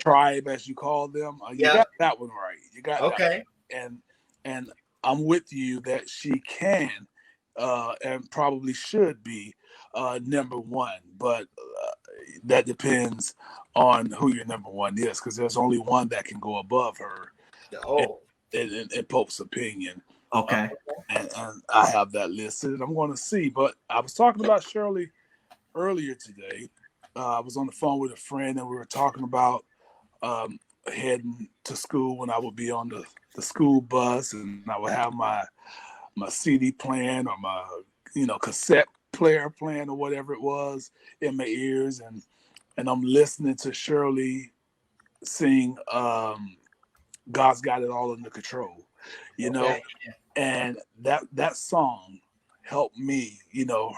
tribe, as you call them. You got that one right. You got okay. That one. And I'm with you that she can and probably should be number 1, but that depends on who your number 1 is, because there's only one that can go above her. In Pope's opinion. Okay. And I have that listed, and I'm going to see. But I was talking about Shirley earlier today. I was on the phone with a friend, and we were talking about heading to school when I would be on the school bus, and I would have my CD playing or my cassette player playing or whatever it was in my ears, and I'm listening to Shirley sing God's Got It All Under Control, and that song helped me,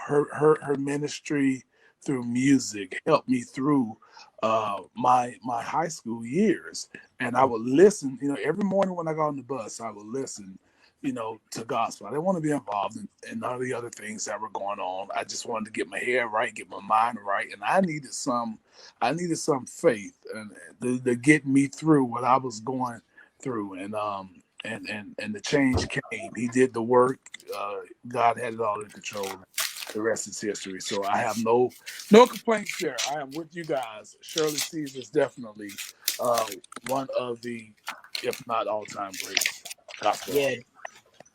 her ministry through music helped me through my high school years. And I would listen, every morning when I got on the bus, I would listen, to gospel. I didn't want to be involved in none of the other things that were going on. I just wanted to get my head right, get my mind right. And I needed some faith and to get me through what I was going through. And the change came. He did the work. God had it all in control. The rest is history. So I have no complaints there. I am with you guys. Shirley Ceasar is definitely one of the, if not all-time greats.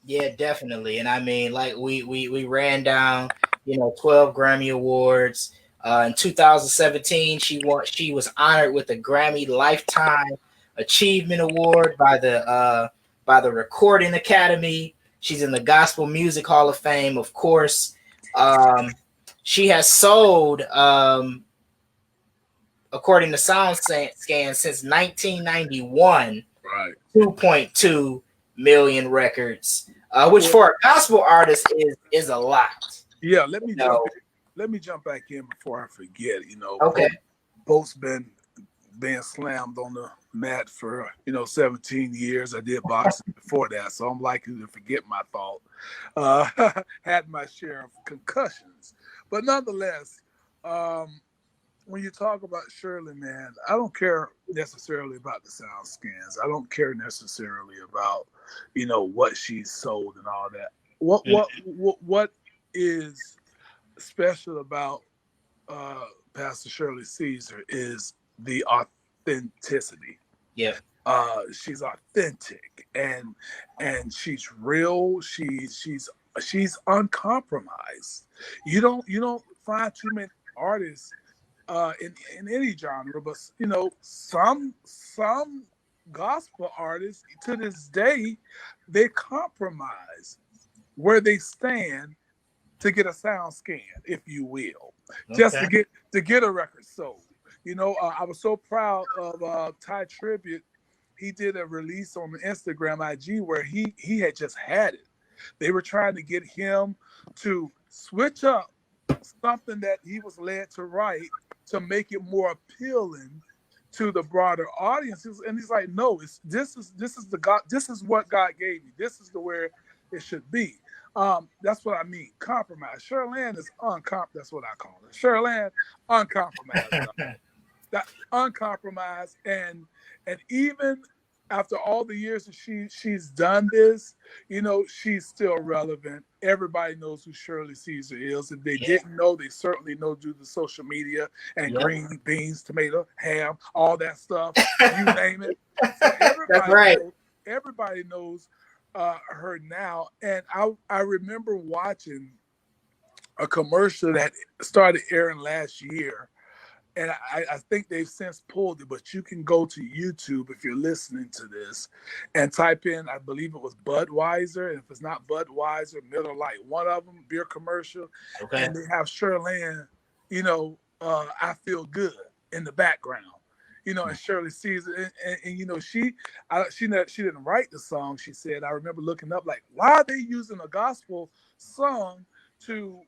Yeah, definitely. And I mean, like we ran down, 12 Grammy Awards. In 2017, she was honored with the Grammy Lifetime Achievement Award by the Recording Academy. She's in the Gospel Music Hall of Fame, of course. She has sold, according to SoundScan, since 1991, right, 2.2 million records, which for a gospel artist is a lot. Yeah, let me jump back in before I forget. Okay. Pope's been slammed on the mat for 17 years. I did boxing before that, so I'm likely to forget my thought. Had my share of concussions, but nonetheless, when you talk about Shirley, man, I don't care necessarily about the sound scans. I don't care necessarily about what she's sold and all that. What is special about Pastor Shirley Ceasar is the authenticity. Yeah. She's authentic and she's real. She's uncompromised. You don't find too many artists in any genre, but some gospel artists to this day, they compromise where they stand to get a sound scan, if you will, just to get a record sold. I was so proud of Ty Tribute. He did a release on the Instagram IG where he had just had it. They were trying to get him to switch up something that he was led to write to make it more appealing to the broader audiences. And he's like, no, this is the God, this is what God gave me. This is the where it should be. That's what I mean. Compromise. Shirley is that's what I call it. Shirley uncompromised. That uncompromised, and even after all the years that she's done this, she's still relevant. Everybody knows who Shirley Ceasar is. If they didn't know, they certainly know due to social media and green beans, tomato, ham, all that stuff. You name it. So everybody knows her now. And I remember watching a commercial that started airing last year. And I think they've since pulled it, but you can go to YouTube if you're listening to this and type in, I believe it was Budweiser. And if it's not Budweiser, Miller Lite, one of them, beer commercial. Okay. And they have Shirley, I Feel Good in the background, and Shirley Ceasar. And she didn't write the song, she said. I remember looking up, like, why are they using a gospel song to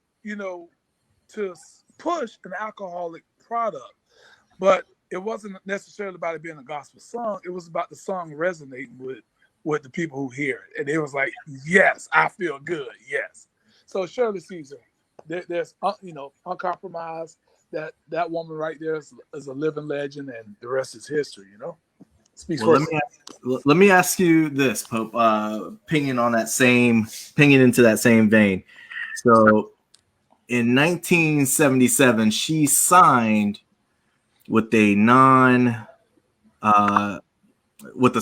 push an alcoholic product? But it wasn't necessarily about it being a gospel song. It was about the song resonating with the people who hear it. And it was like, yes, I feel good. Yes. So Shirley Ceasar, there's uncompromised. That woman right there is a living legend, and the rest is history. Speaks for let me ask you this, Pope. Pinging into that same vein. So in 1977, she signed with a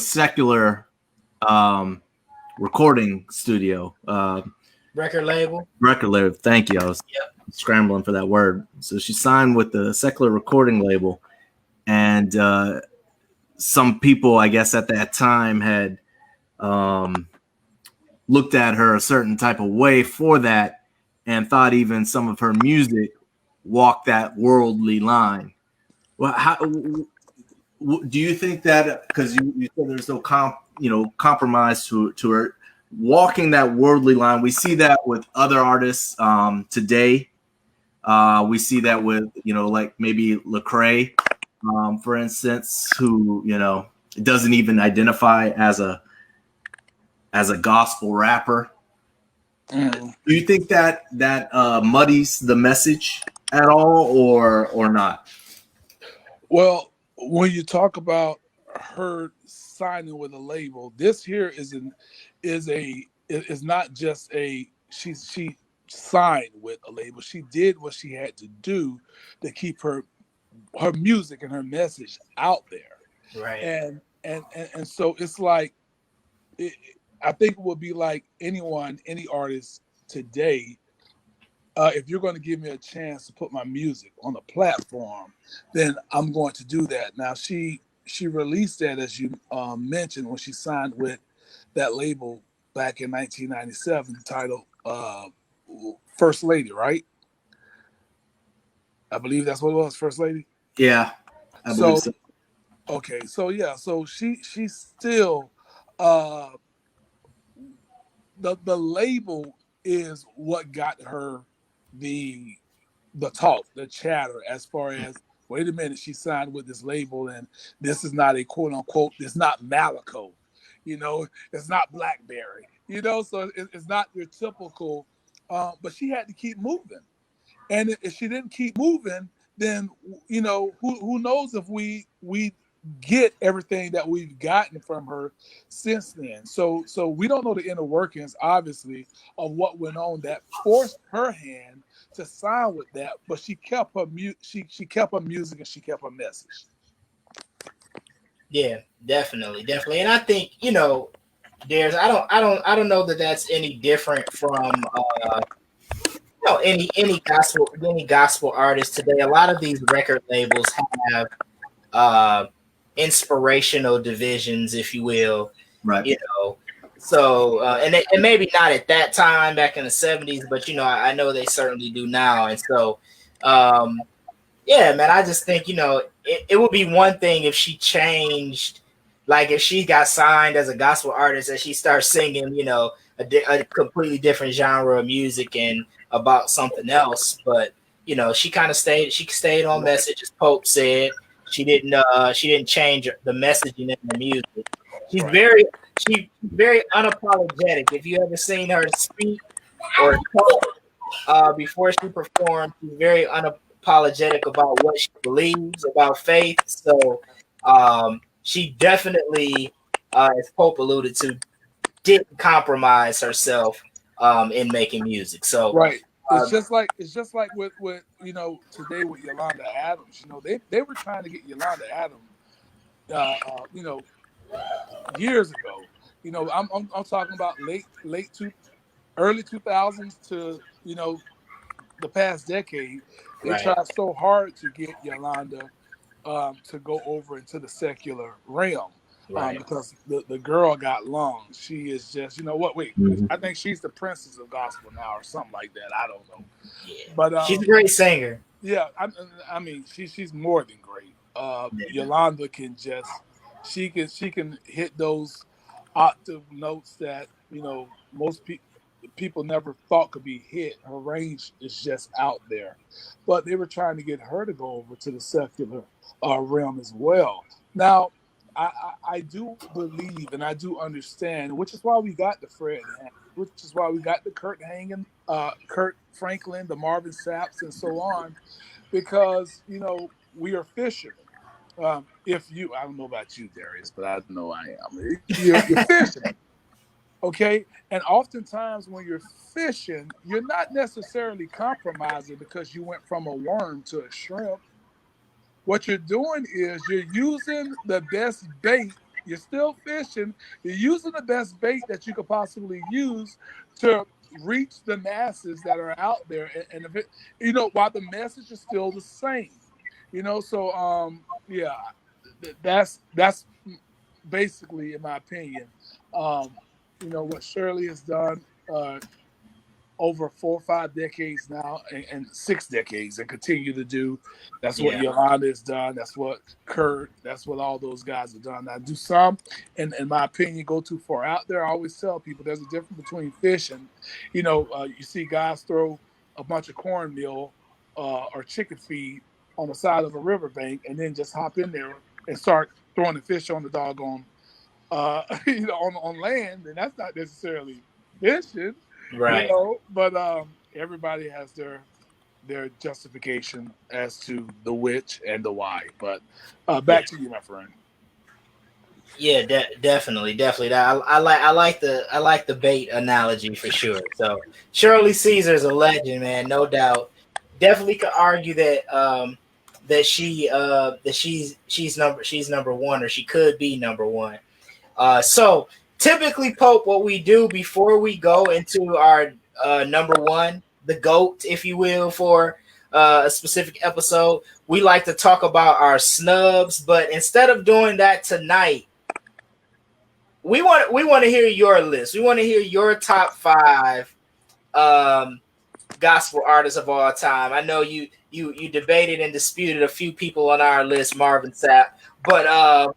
secular recording studio. Record label. Thank you. I was scrambling for that word. So she signed with the secular recording label, and some people, I guess, at that time had looked at her a certain type of way for that, and thought even some of her music walked that worldly line. Well, how do you think that? Because you said there's no compromise to her walking that worldly line. We see that with other artists today. We see that with like maybe Lecrae, for instance, who doesn't even identify as a gospel rapper. Do you think that muddies the message at all, or not? Well, when you talk about her signing with a label, this here is not just she signed with a label. She did what she had to do to keep her music and her message out there. Right. And so it's like, I think it would be like any artist today. If you're going to give me a chance to put my music on a platform, then I'm going to do that. Now, she released that, as you mentioned, when she signed with that label back in 1997, titled First Lady, right? I believe that's what it was, First Lady? Yeah, I believe so. Okay, so yeah, so she's still the label is what got her the talk, the chatter, as far as, wait a minute, she signed with this label, and this is not a quote unquote, it's not Malaco, it's not Blackberry, so it's not your typical, but she had to keep moving. And if she didn't keep moving, then who knows if we get everything that we've gotten from her since then. So we don't know the inner workings, obviously, of what went on that forced her hand to sign with that, but she kept her she kept her music and she kept her message. Yeah, definitely. And I think I don't know that that's any different from any gospel artist today. A lot of these record labels have inspirational divisions, if you will, right? So and maybe not at that time back in the 70s, but I know they certainly do now. And so yeah, man, I just think it would be one thing if she changed, like if she got signed as a gospel artist and she starts singing a completely different genre of music and about something else. But she kind of stayed. She stayed on message, as Pope said. She didn't change the messaging in the music. She's very unapologetic. If you ever seen her speak or talk before she performed, she's very unapologetic about what she believes about faith. So she definitely, as Pope alluded to, didn't compromise herself in making music. So right. It's just like with today with Yolanda Adams. They were trying to get Yolanda Adams, years ago. I'm talking about early 2000s to the past decade. They right, tried so hard to get Yolanda to go over into the secular realm right. because the girl got lungs. She is just, wait, I think she's the princess of gospel now or something like that. I don't know. Yeah, But she's a great singer. yeah, I mean, she's more than great. Yolanda can she can hit those octave notes that most people never thought could be hit. Her range is just out there, but they were trying to get her to go over to the secular realm as well. Now, I do believe and I do understand, which is why we got the Fred, which is why we got the Kirk Franklin, the Marvin Sapps, and so on, because we are fishermen. I don't know about you, Darius, but I know I am. You're fishermen, okay? And oftentimes when you're fishing, you're not necessarily compromising because you went from a worm to a shrimp. What you're doing is you're using the best bait. You're still fishing. You're using the best bait that you could possibly use to reach the masses that are out there. And if it, while the message is still the same, So yeah, that's basically, in my opinion, what Shirley has done. Over 4 or 5 decades now, and 6 decades, and continue to do. That's what Yeah, Yolanda has done. That's what Kurt. That's what all those guys have done. Now, do some, in my opinion, go too far out there. I always tell people there's a difference between fishing. You see guys throw a bunch of cornmeal or chicken feed on the side of a riverbank, and then just hop in there and start throwing the fish on the doggone, on land, and that's not necessarily fishing. right. But everybody has their justification as to the which and the why. But Yeah, back to you, my friend. yeah, definitely. I like the bait analogy for sure. So Shirley Caesar is a legend, man, no doubt. Definitely could argue that she's number one, or she could be number one. So typically, Pope, what we do before we go into our number one, the GOAT, if you will, for a specific episode, we like to talk about our snubs. But instead of doing that tonight, we want to hear your list. We want to hear your top 5 gospel artists of all time. I know you debated and disputed a few people on our list, Marvin Sapp, but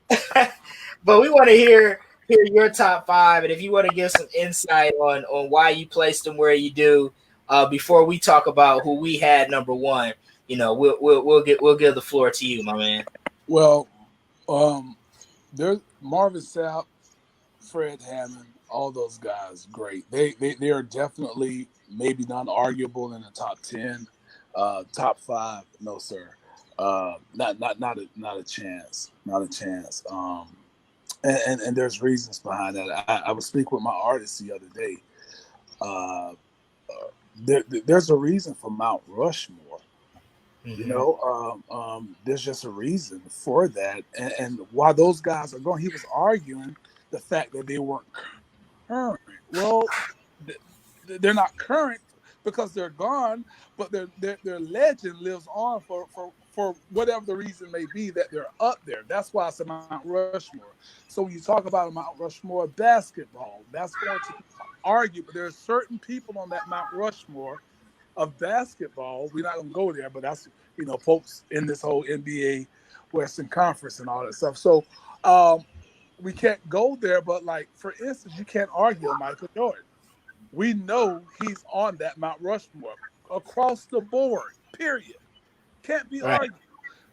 but we want to hear your top 5, and if you want to give some insight on why you placed them where you do, before we talk about who we had number one, we'll give the floor to you, my man. Well, there's Marvin Sapp, Fred Hammond, all those guys, great. They are definitely maybe not arguable in the top 10, top 5. No, sir. Not a chance. Not a chance. And there's reasons behind that. I was speaking with my artist the other day. Uh, there's a reason for Mount Rushmore. There's just a reason for that. And while those guys are going, he was arguing the fact that they weren't current. Well, they're not current because they're gone, but their legend lives on for whatever the reason may be that they're up there. That's why it's a Mount Rushmore. So when you talk about a Mount Rushmore basketball, that's going to argue, but there are certain people on that Mount Rushmore of basketball. We're not going to go there, but that's, folks in this whole NBA Western Conference and all that stuff. So we can't go there, but like, for instance, you can't argue Michael Jordan. we know he's on that Mount Rushmore across the board. Period. Can't be Right. argued.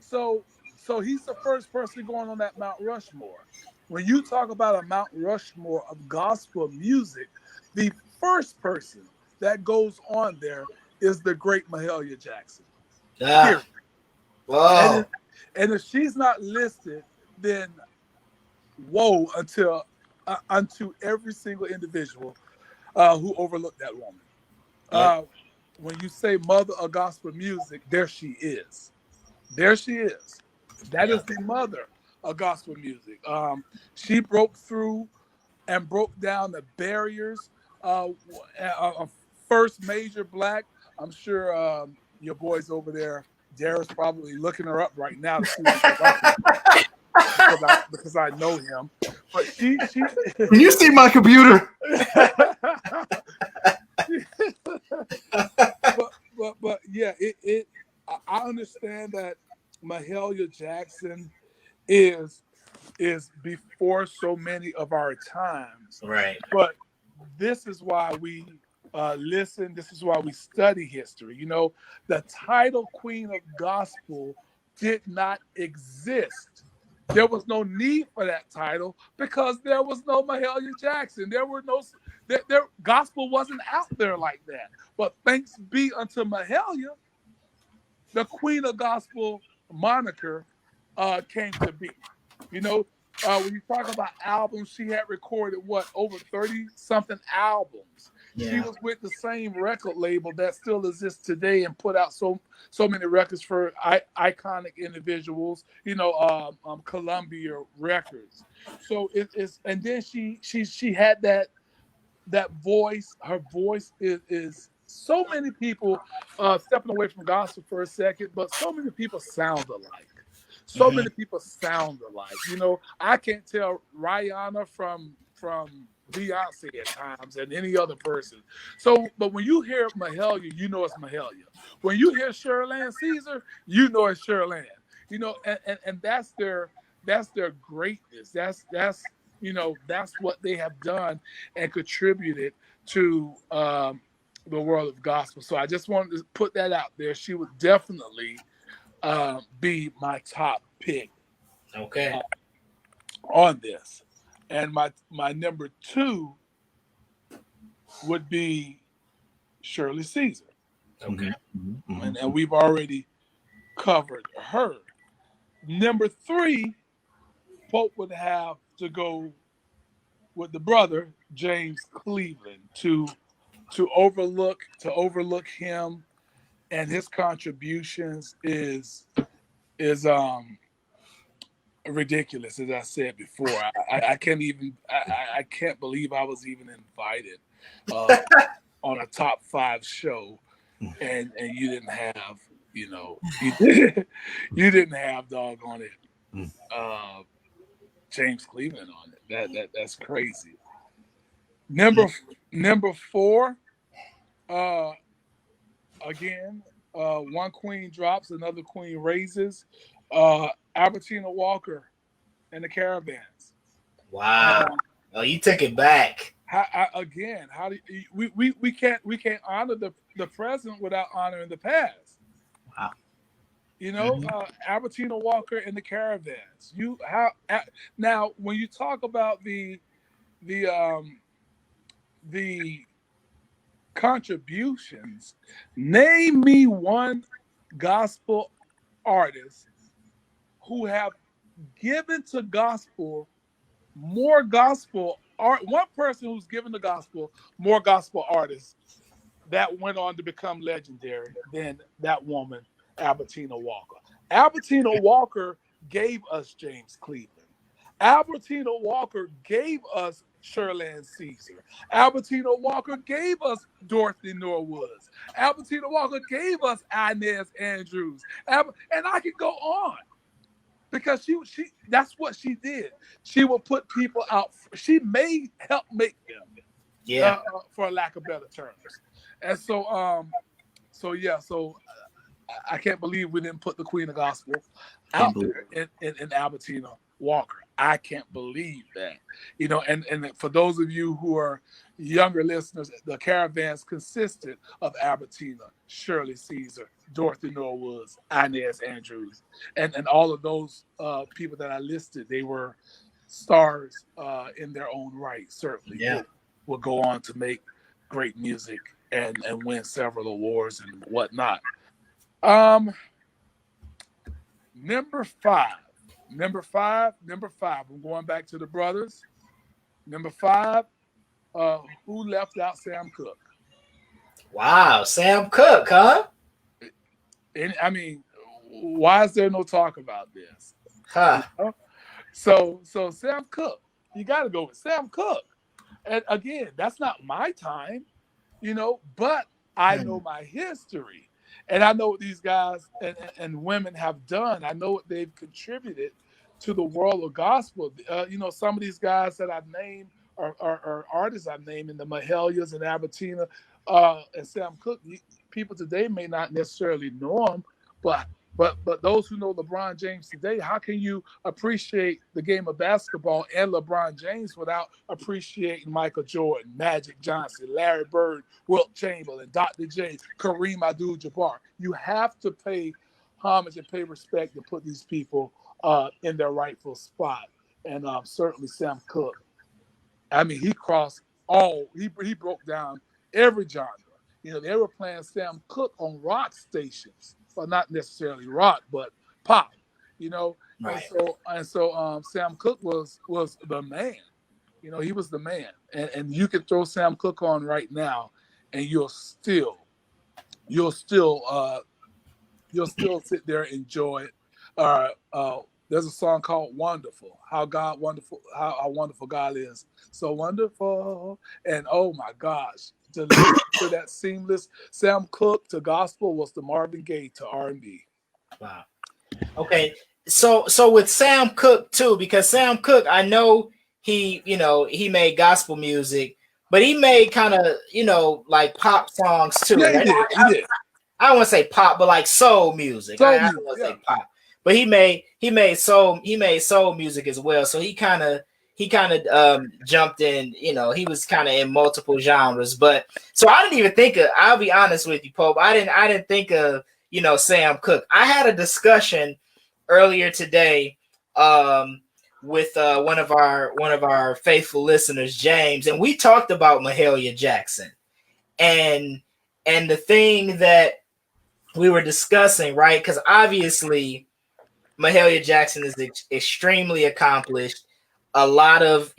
So he's the first person going on that Mount Rushmore. When you talk about a Mount Rushmore of gospel music, the first person that goes on there is the great Mahalia Jackson. Period. Whoa. And if she's not listed, then woe unto every single individual who overlooked that woman. Yep. When you say mother of gospel music, there she is. There she is. That is the mother of gospel music. She broke through and broke down the barriers. First major black. I'm sure your boys over there, Dara's probably looking her up right now to see what she's about because I know him. But she Can you see my computer? but yeah, I understand that Mahalia Jackson is before so many of our times. Right. But this is why we listen. This is why we study history. You know, the title Queen of Gospel did not exist. There was no need for that title because there was no Mahalia Jackson. There were no their gospel wasn't out there like that. But thanks be unto Mahalia, the Queen of Gospel moniker came to be. You know, when you talk about albums, she had recorded over 30-something albums. Yeah. She was with the same record label that still exists today and put out so many records for iconic individuals. You know, Columbia Records. So it's and then she had that voice. Her voice is so many people stepping away from gospel for a second, but so many people sound alike. So many people sound alike. You know, I can't tell Rihanna from Beyonce at times and any other person. So, but when you hear Mahalia, you know it's Mahalia. When you hear Shirly Ceasar, you know it's Shirley. You know, and that's their greatness. That's you know, that's what they have done and contributed to the world of gospel. So I just wanted to put that out there. She would definitely be my top pick. Okay. On this. And my number 2 would be Shirly Ceasar. Okay. And we've already covered her. Number 3, Pope would have to go with the brother, James Cleveland, to overlook him and his contributions is ridiculous. As I said before, I can't believe I was even invited on a top 5 show, and you didn't have, you know, you didn't have doggone it, James Cleveland on it. That's crazy. Number 4, again, one queen drops, another queen raises. Albertina Walker and the Caravans. Wow. Oh, you took it back. How do we can't honor the present without honoring the past? Wow. You know, Albertina Walker and the Caravans. Now when you talk about the contributions, name me one gospel artist who have given to gospel more gospel art. One person who's given the gospel more gospel artists that went on to become legendary than that woman, Albertina Walker. Albertina Walker gave us James Cleveland. Albertina Walker gave us Shirly Ceasar. Albertina Walker gave us Dorothy Norwoods. Albertina Walker gave us Inez Andrews. And I could go on. Because she that's what she did. She would put people out. She may help make them, for lack of better terms. And so I can't believe we didn't put the Queen of Gospel out there in Albertina Walker. I can't believe that. You know, and for those of you who are younger listeners, the caravans consisted of Albertina, Shirley Caesar, Dorothy Norwoods, Inez Andrews, and all of those people that I listed. They were stars in their own right. Certainly, will go on to make great music and win several awards and whatnot. Number five. I'm going back to the brothers. Number 5. Who left out Sam Cooke? Wow, Sam Cooke, huh? And, I mean, why is there no talk about this? Huh. You know? So Sam Cooke, you got to go with Sam Cooke. And again, that's not my time, but I know my history. And I know what these guys and women have done. I know what they've contributed to the world of gospel. Some of these guys that I've named are artists I've named in the Mahelias and Albertina and Sam Cooke. People today may not necessarily know them, but those who know LeBron James today, how can you appreciate the game of basketball and LeBron James without appreciating Michael Jordan, Magic Johnson, Larry Bird, Wilt Chamberlain, Dr. J, Kareem Abdul-Jabbar? You have to pay homage and pay respect to put these people in their rightful spot. And certainly Sam Cooke. I mean, he crossed he broke down every genre. They were playing Sam Cooke on rock stations. Well, not necessarily rock, but pop, Right. And so Sam Cooke was the man. He was the man. And you can throw Sam Cooke on right now and you'll still sit there and enjoy it. There's a song called Wonderful. How wonderful God is. So wonderful. And oh my gosh, to listen to that seamless Sam Cooke to gospel was the Marvin Gaye to R&B. Wow. Okay. So with Sam Cooke too, because Sam Cooke, I know he made gospel music, but he made kind of, like pop songs too. Yeah, right? He did. I don't want to say pop, but like soul music. I don't want to say pop. But he made soul music as well. So he kind of jumped in, he was kind of in multiple genres. But so I didn't even think of, I'll be honest with you, Pope, I didn't think of, Sam Cooke. I had a discussion earlier today with one of our faithful listeners, James, and we talked about Mahalia Jackson and the thing that we were discussing, right? Because obviously Mahalia Jackson is extremely accomplished. A lot of,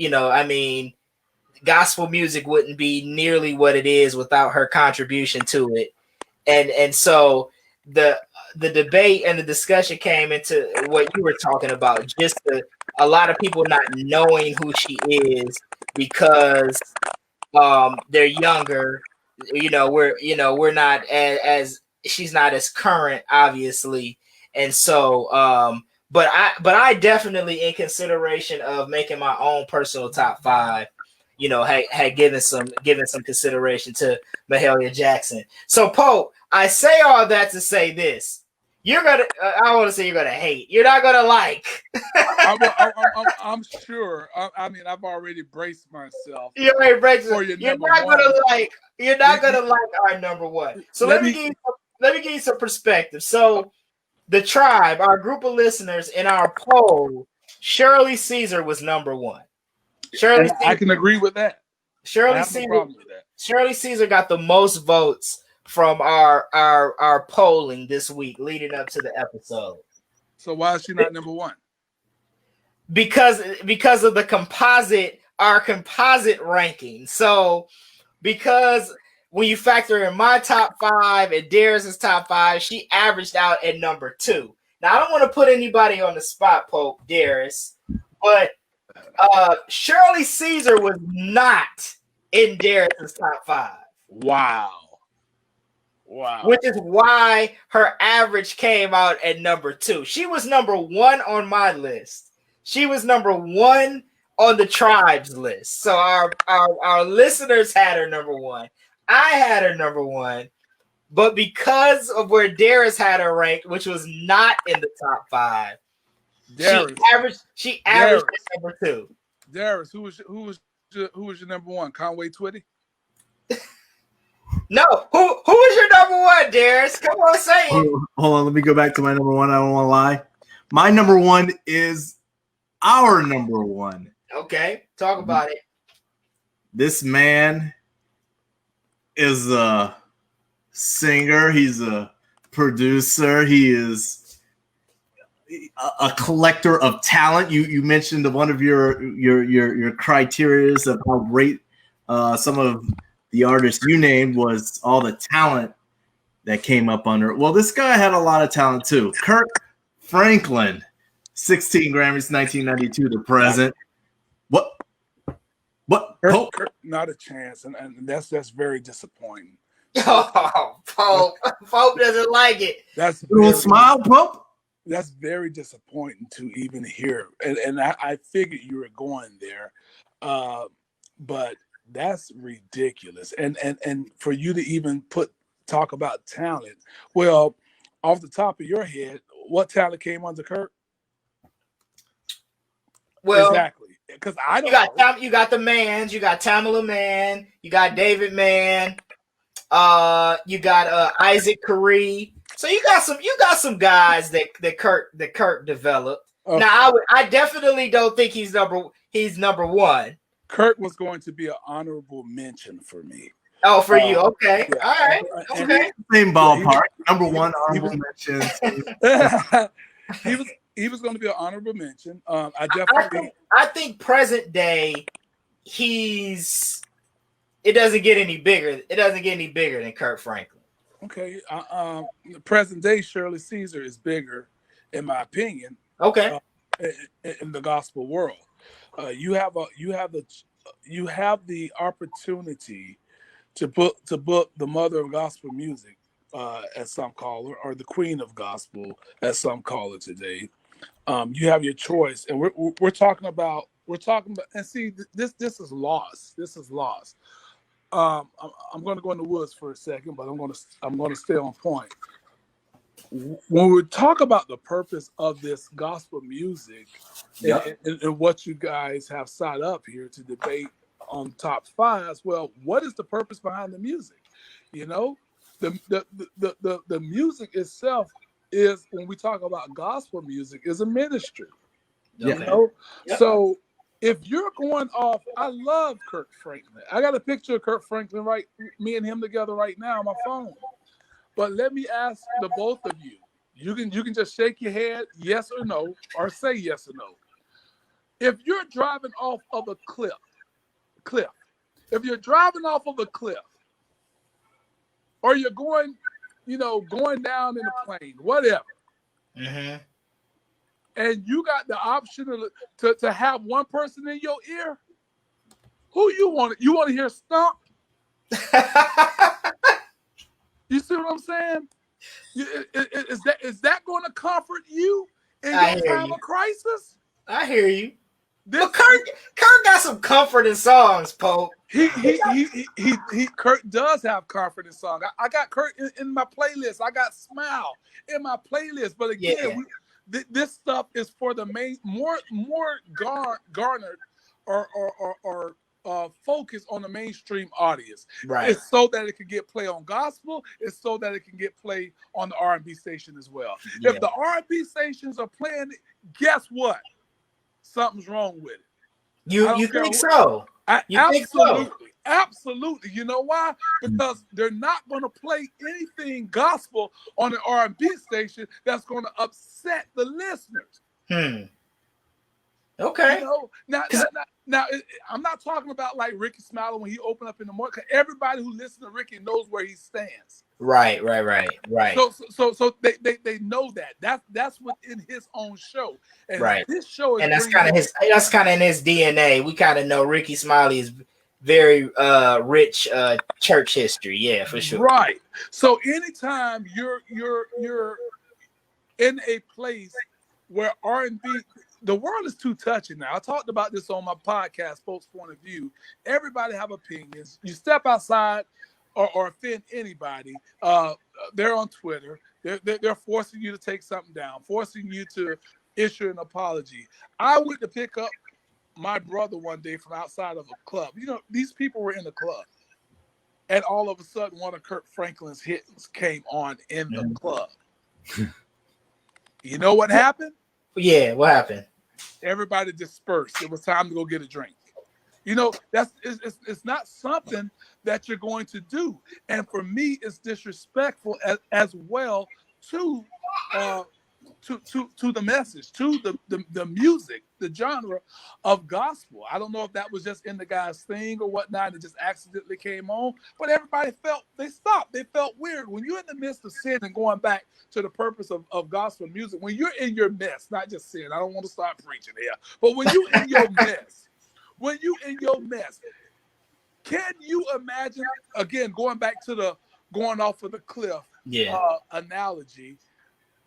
gospel music wouldn't be nearly what it is without her contribution to it. And so the debate and the discussion came into what you were talking about, just a lot of people not knowing who she is because they're younger. We're not as she's not as current, obviously. And so, but I definitely, in consideration of making my own personal top 5, had given some consideration to Mahalia Jackson. So, Pope, I say all that to say this: I want to say you're gonna hate. You're not gonna like. I'm sure. I mean, I've already braced myself. You already braced yourself. You're not gonna like our number 1. So let me give you some perspective. So. The tribe, our group of listeners in our poll, Shirly Ceasar was number 1. I can agree with that. Shirly Ceasar got the most votes from our polling this week leading up to the episode. So why is she not number 1? Because of our composite ranking. So because when you factor in my top 5 and Darius's top 5, she averaged out at number 2. Now, I don't want to put anybody on the spot, Pope, Darius, but Shirly Ceasar was not in Darius's top 5. Wow. Which is why her average came out at number 2. She was number 1 on my list. She was number 1 on the tribe's list. So our listeners had her number 1. I had her number 1, but because of where Darius had her ranked, which was not in the top 5, she averaged at number 2. Darius, who was Who was your number one? Conway Twitty? No, who was your number one, Darius? Come on, say it. Hold on, let me go back to my number one. I don't want to lie. My number one is our number one. Okay, talk about it. This man is a singer. He's a producer. He is a collector of talent. You mentioned one of your criterias of how great some of the artists you named was all the talent that came up under it. Well, this guy had a lot of talent too. Kirk Franklin, 16 Grammys, 1992 to present. What? Kirk, not a chance, and that's very disappointing. Oh, Pope doesn't like it. That's smile, Pope. That's very disappointing to even hear, and I figured you were going there, but that's ridiculous. And for you to even talk about talent, well, off the top of your head, what talent came under Kirk? Well, exactly, because I don't. You got the Mans, you got Tamala Man, you got David Man, you got Isaac Curry. So you got some guys that Kirk developed. Okay. Now I definitely don't think he's number one. Kirk was going to be an honorable mention for me. Oh, for you, okay, yeah. All right, okay. Same ballpark. Number one honorable mention. He was going to be an honorable mention. I think present day, it doesn't get any bigger. It doesn't get any bigger than Kirk Franklin. Okay. Present day, Shirly Ceasar is bigger, in my opinion. Okay. In the gospel world, you have the opportunity to book the mother of gospel music, as some call her, or the queen of gospel, as some call it today. You have your choice, and we're talking about, and see, this is lost. This is lost. I'm going to go in the woods for a second, but I'm going to stay on point. When we talk about the purpose of this gospel music, yep, and what you guys have set up here to debate on top fives, well, what is the purpose behind the music? You know, the music itself is, when we talk about gospel music, is a ministry. You know, yep. So if you're going off, I love Kirk Franklin. I got a picture of Kirk Franklin, me and him together right now on my phone. But let me ask the both of you. You can just shake your head, yes or no, or say yes or no. If you're driving off of a cliff, if you're driving off of a cliff, or you're going down in a plane, whatever, mm-hmm, and you got the option to have one person in your ear, who you want? You want to hear Stump? You see what I'm saying? Is that going to comfort you in your time of crisis? I hear you. But Kirk got some comforting songs, Pope. Kirk does have comforting songs. I got Kirk in my playlist. I got Smile in my playlist. But again, this stuff is for the main, more garnered or focus on the mainstream audience. Right. It's so that it can get play on gospel. It's so that it can get play on the R&B station as well. Yeah. If the R&B stations are playing it, guess what? Something's wrong with it. You think so? Absolutely. You know why? Because they're not going to play anything gospel on an R&B station that's going to upset the listeners. Okay. You know, now, I'm not talking about like Ricky Smiley when he opened up in the morning. Because everybody who listens to Ricky knows where he stands. Right. So they know that. That's within his own show. And right. This show is, and that's kind of in his DNA. We kind of know Ricky Smiley is very rich church history. Yeah, for sure. Right. So anytime you're in a place where R&B, the world is too touchy now. I talked about this on my podcast, Folks' Point of View. Everybody have opinions. You step outside or offend anybody, they're on Twitter. They're forcing you to take something down, forcing you to issue an apology. I went to pick up my brother one day from outside of a club. You know, these people were in the club, and all of a sudden, one of Kirk Franklin's hits came on in the club. You know what happened? Yeah, what happened? Everybody dispersed. It was time to go get a drink. You know, it's not something that you're going to do. And for me, it's disrespectful as well to the message, to the music, the genre of gospel. I don't know if that was just in the guy's thing or whatnot. It just accidentally came on, but everybody they stopped. They felt weird. When you're in the midst of sin and going back to the purpose of gospel music, when you're in your mess, not just sin, I don't want to start preaching here, but when you're in your mess, can you imagine, again, going back to the going off of the cliff analogy,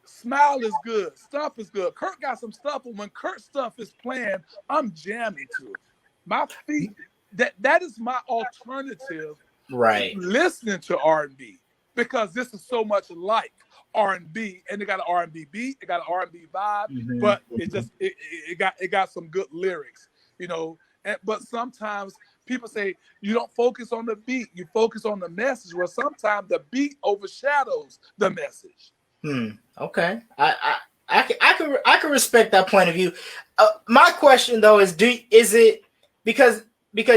smile is good, stuff is good. Kirk got some stuff, but when Kirk stuff is playing, I'm jamming to it. My feet, that is my alternative, right? Listening to R&B, because this is so much like R&B, and it got an R&B beat, it got an R&B vibe, but it got some good lyrics, you know. But sometimes people say you don't focus on the beat, you focus on the message. Well, sometimes the beat overshadows the message. Okay, I can respect that point of view. My question though is it because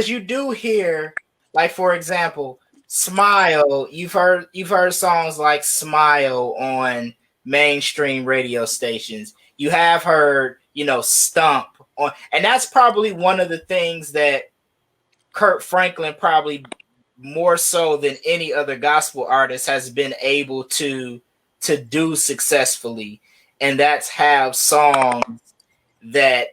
you do hear, like, for example, Smile. You've heard songs like Smile on mainstream radio stations. You have heard, you know, Stump on, and that's probably one of the things that Kirk Franklin, probably more so than any other gospel artist, has been able to do successfully, and that's have songs that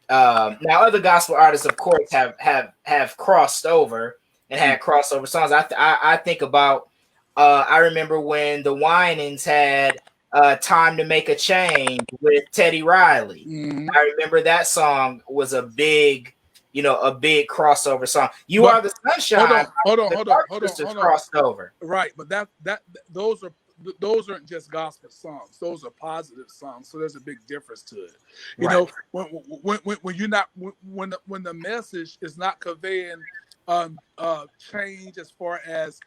now other gospel artists, of course, have crossed over and had crossover songs. I think about I remember when the Winans had Time to Make a Change with Teddy Riley. I remember that song was a big crossover song. You Are the Sunshine. Hold on. Crossed over. Right, but those aren't just gospel songs. Those are positive songs. So there's a big difference to it. You know, when you're not when the message is not conveying change as far as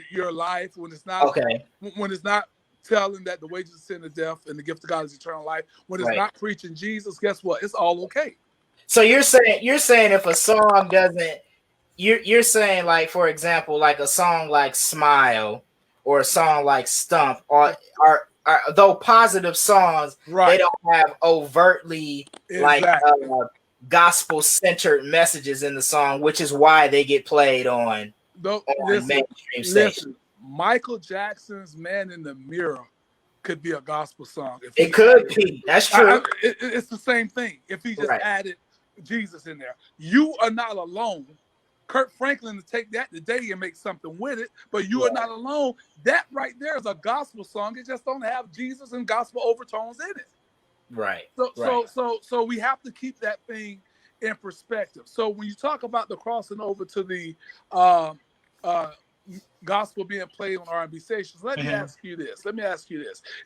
your life, when it's not telling that the wages of sin is death and the gift of God is eternal life, when it's not preaching Jesus, guess what? It's all okay. So you're saying if a song doesn't, you're saying, like, for example, like a song like Smile or a song like Stump are though positive songs, they don't have overtly like gospel centered messages in the song, which is why they get played on mainstream stations. Michael Jackson's Man in the Mirror could be a gospel song. It could be. That's true. It's the same thing. If he just added Jesus in there. You Are Not Alone. Kirk Franklin to take that today and make something with it, but You Are Not Alone. That right there is a gospel song. It just don't have Jesus and gospel overtones in it. Right. So we have to keep that thing in perspective. So when you talk about the crossing over to the gospel being played on R&B stations, let me ask you this.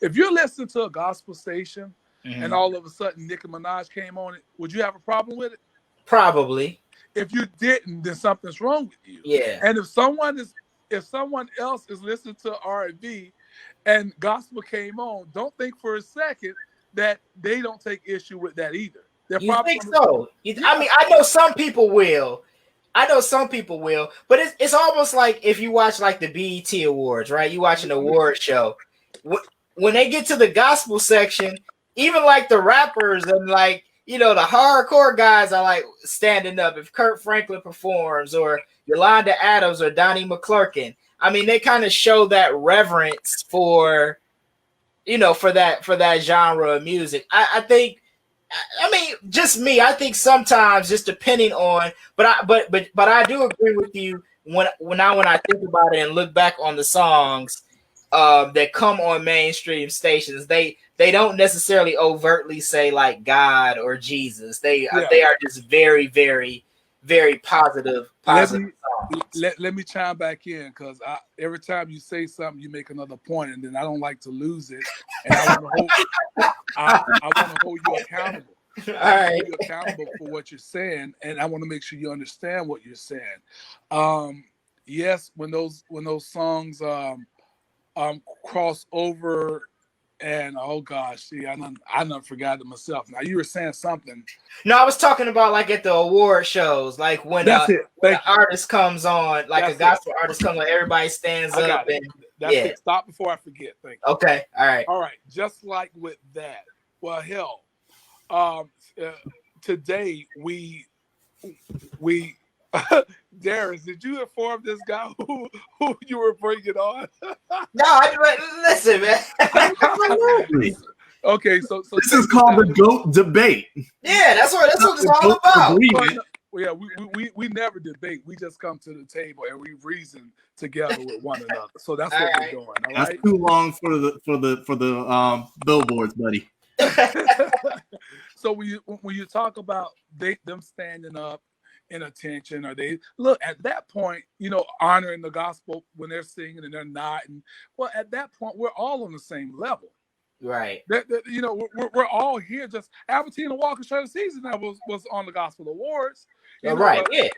If you're listening to a gospel station and all of a sudden Nicki Minaj came on it, would you have a problem with it? Probably. If you didn't, then something's wrong with you. Yeah. And if someone else is listening to R&B and gospel came on, don't think for a second that they don't take issue with that either. You think so? I mean, I know some people will. But it's almost like if you watch like the BET Awards, right? You watch an award show. When they get to the gospel section, even like the rappers and like, you know, the hardcore guys are like standing up. If Kirk Franklin performs or Yolanda Adams or Donnie McClurkin, I mean, they kind of show that reverence for, you know, for that genre of music. I think, I mean, just me. I think sometimes, just depending on, but I do agree with you when I think about it and look back on the songs that come on mainstream stations. They don't necessarily overtly say like God or Jesus. They are just very, very, very positive songs. Let me chime back in, because every time you say something, you make another point, and then I don't like to lose it, and I want to hold you accountable. All right. You're accountable for what you're saying, and I want to make sure you understand what you're saying. Yes, when those songs cross over, and oh gosh, see, I done forgot it myself. Now you were saying something. No, I was talking about like at the award shows, like when an artist comes on, like a gospel artist comes on, everybody stands up. And that's it. Stop before I forget. Thank you. Okay. All right. Just like with that. Well, hell, today we Darius, did you inform this guy who you were bringing on? No, listen, man. Okay, so this is called the GOAT debate. Yeah, that's what it's all about. Yeah, we never debate. We just come to the table and we reason together with one another. So that's what we're doing. All right? That's too long for the billboards, buddy. So when you talk about them standing up in attention, or they look at that point, honoring the gospel when they're singing and they're nodding. Well, at that point, we're all on the same level. Right. We're all here. Just Albertina Walker Shirly Ceasar that was on the Gospel Awards. Right. Yeah.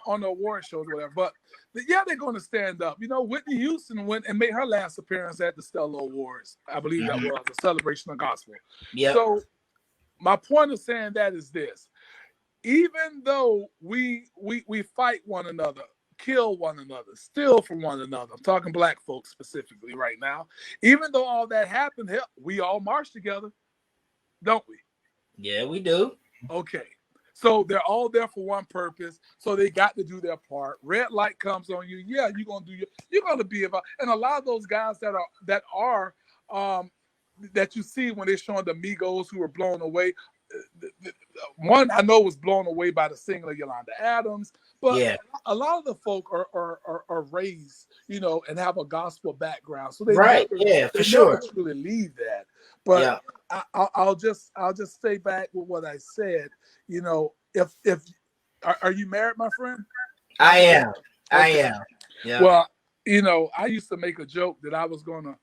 On the award shows, or whatever. But yeah, they're going to stand up. Whitney Houston went and made her last appearance at the Stellar Awards. I believe that was a celebration of gospel. Yeah. So my point of saying that is this: even though we fight one another, kill one another, steal from one another. I'm talking black folks specifically right now. Even though all that happened, we all march together, don't we? Yeah, we do. Okay. So they're all there for one purpose. So they got to do their part. Red light comes on you. Yeah, you're gonna be about. And a lot of those guys that are that you see when they're showing the Migos who were blown away. One I know was blown away by the singer Yolanda Adams, but a lot of the folk are raised, and have a gospel background, so they never really leave that. But I'll just stay back with what I said. If are you married, my friend? I am. Okay. I am. Yeah. Well, I used to make a joke that I was gonna,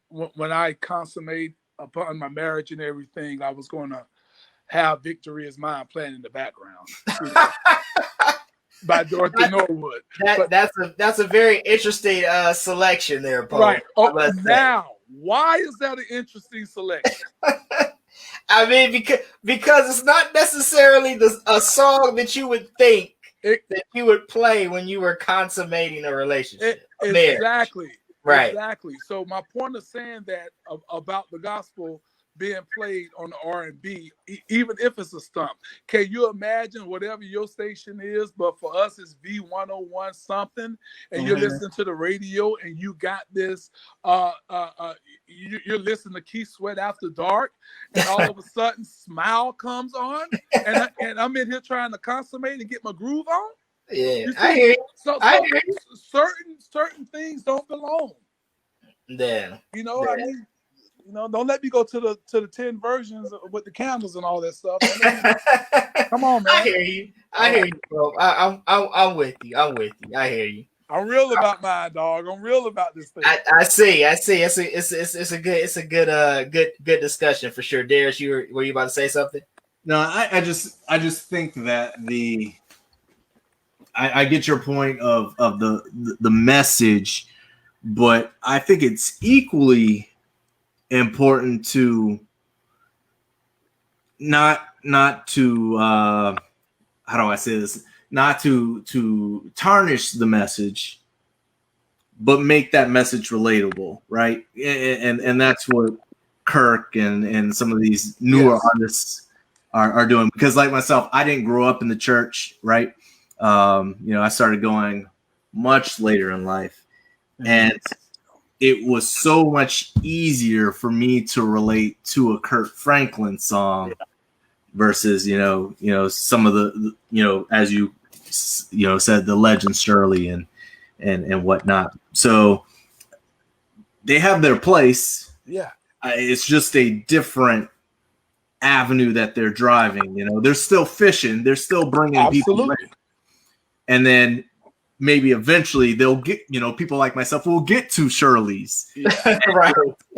when I consummate upon my marriage and everything, I was going to have Victory Is Mine playing in the background by Dorothy Norwood. That's a very interesting selection there, Paul. Right. Oh, now, why is that an interesting selection? I mean, because it's not necessarily a song that you would think that you would play when you were consummating a relationship. Exactly. Right. Exactly. So my point of saying that about the gospel being played on the R&B, even if it's a stump, can you imagine whatever your station is, but for us it's V101 something, and you're listening to the radio and you got this, you're listening to Keith Sweat After Dark, and all of a sudden Smile comes on, and I'm in here trying to consummate and get my groove on. Yeah, I hear you. So certain things don't belong. Yeah. I mean, don't let me go to the 10 versions with the candles and all that stuff. Come on, man. I hear you, bro. I'm with you. I hear you. I'm real about mine, dog. I'm real about this thing. I see. It's a good discussion for sure. Darius, were you about to say something? No, I just think that I get your point of the message, but I think it's equally important to not to how do I say this? Not to tarnish the message, but make that message relatable, right? And that's what Kirk and some of these newer artists are doing. Because like myself, I didn't grow up in the church, right? I started going much later in life, and it was so much easier for me to relate to a Kirk Franklin song versus, some of the, as you said, the legend Shirley and whatnot. So they have their place. Yeah. It's just a different avenue that they're driving. They're still fishing. They're still bringing people in. And then maybe eventually they'll get, people like myself will get to Shirley's, right?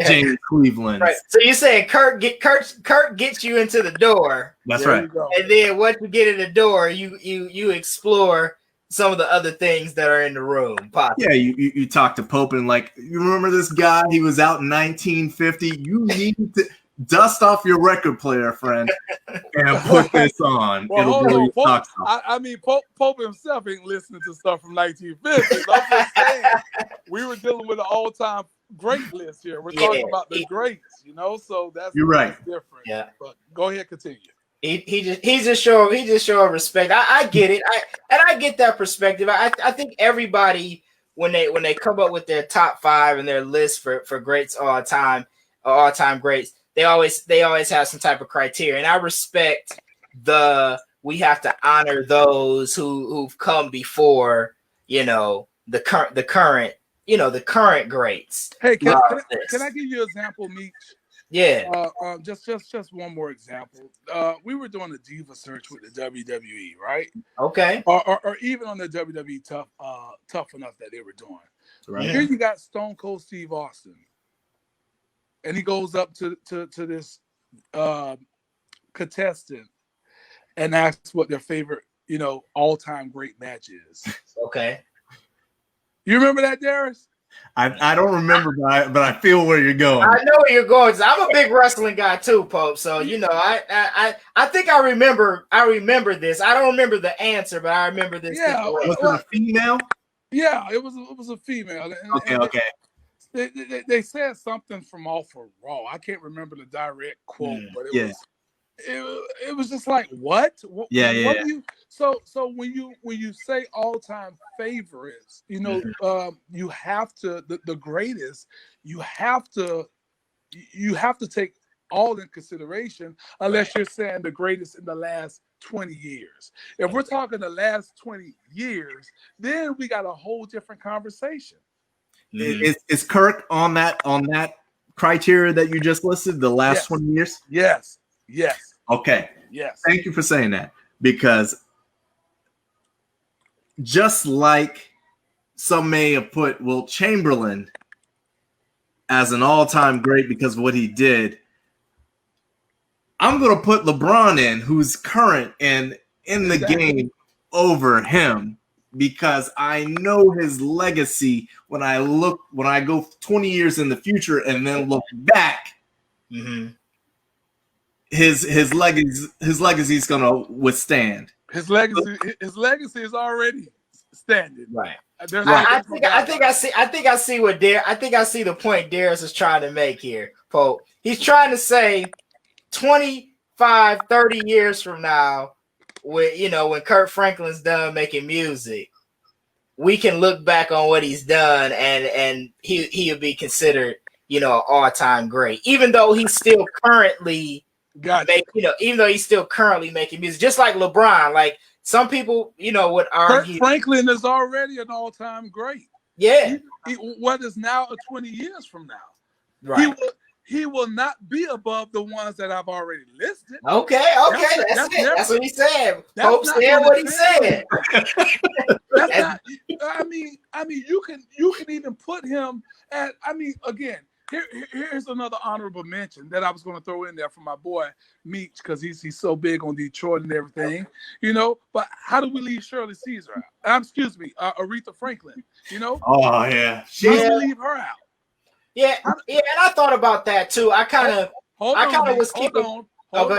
James Cleveland's. Right. So you're saying Kirk gets you into the door. That's right. And then once you get in the door, you explore some of the other things that are in the room. Possibly. Yeah, you talk to Pope and like, you remember this guy? He was out in 1950. You need to dust off your record player, friend, and put this on. Well, It'll really Pope, I mean, Pope himself ain't listening to stuff from 1950. I'm just saying, we were dealing with an all-time great list here. We're talking about the greats, so that's you're right. Different. Yeah. But go ahead, continue. He just showing respect. I get it. I get that perspective. I think everybody when they come up with their top 5 and their list for greats all time greats, they always have some type of criteria. And I respect we have to honor those who've come before, the current greats. Hey, can I give you an example, Meech? Yeah. Just one more example. We were doing a diva search with the WWE, right? Okay. Or even on the WWE Tough Enough that they were doing. Right. Here you got Stone Cold Steve Austin, and he goes up to this contestant and asks what their favorite, all-time great match is. Okay. You remember that, Darius? I don't remember, but I feel where you're going. I know where you're going. I'm a big wrestling guy too, Pope. So I think I remember this. I don't remember the answer, but I remember this. Yeah, was it a female? Yeah, it was a female. Okay. They said something from off of Raw. I can't remember the direct quote, but it was just like, what? Yeah. So when you say all time favorites, you have to the greatest. You have to take all in consideration, unless you're saying the greatest in the last 20 years. If we're talking the last 20 years, then we got a whole different conversation. Is Kirk on that criteria that you just listed, the last 20 years? Yes. Okay. Yes. Thank you for saying that, because just like some may have put Wilt Chamberlain as an all-time great because of what he did, I'm going to put LeBron in, who's current and in the game, over him, because I know his legacy when I go 20 years in the future and then look back. Mm-hmm. His legacy is going to withstand. His legacy is already standing. Right. I think I see the point Darius is trying to make here, Pope. He's trying to say 25, 30 years from now, when Kirk Franklin's done making music, we can look back on what he's done and he'll be considered, an all-time great, even though he's still currently making music, just like LeBron. Like some people, would argue Kirk Franklin is already an all-time great. Yeah. What is now 20 years from now? Right. He will not be above the ones that I've already listed. Okay. That's what he said. Pope said what he said. That's not. I mean, you can even put him at. Again, here's another honorable mention that I was going to throw in there for my boy Meech, because he's so big on Detroit and everything, But how do we leave Shirley Ceasar out? Excuse me, Aretha Franklin. Oh yeah. How do we leave her out? Yeah, and I thought about that too. I kind of was keeping. Hold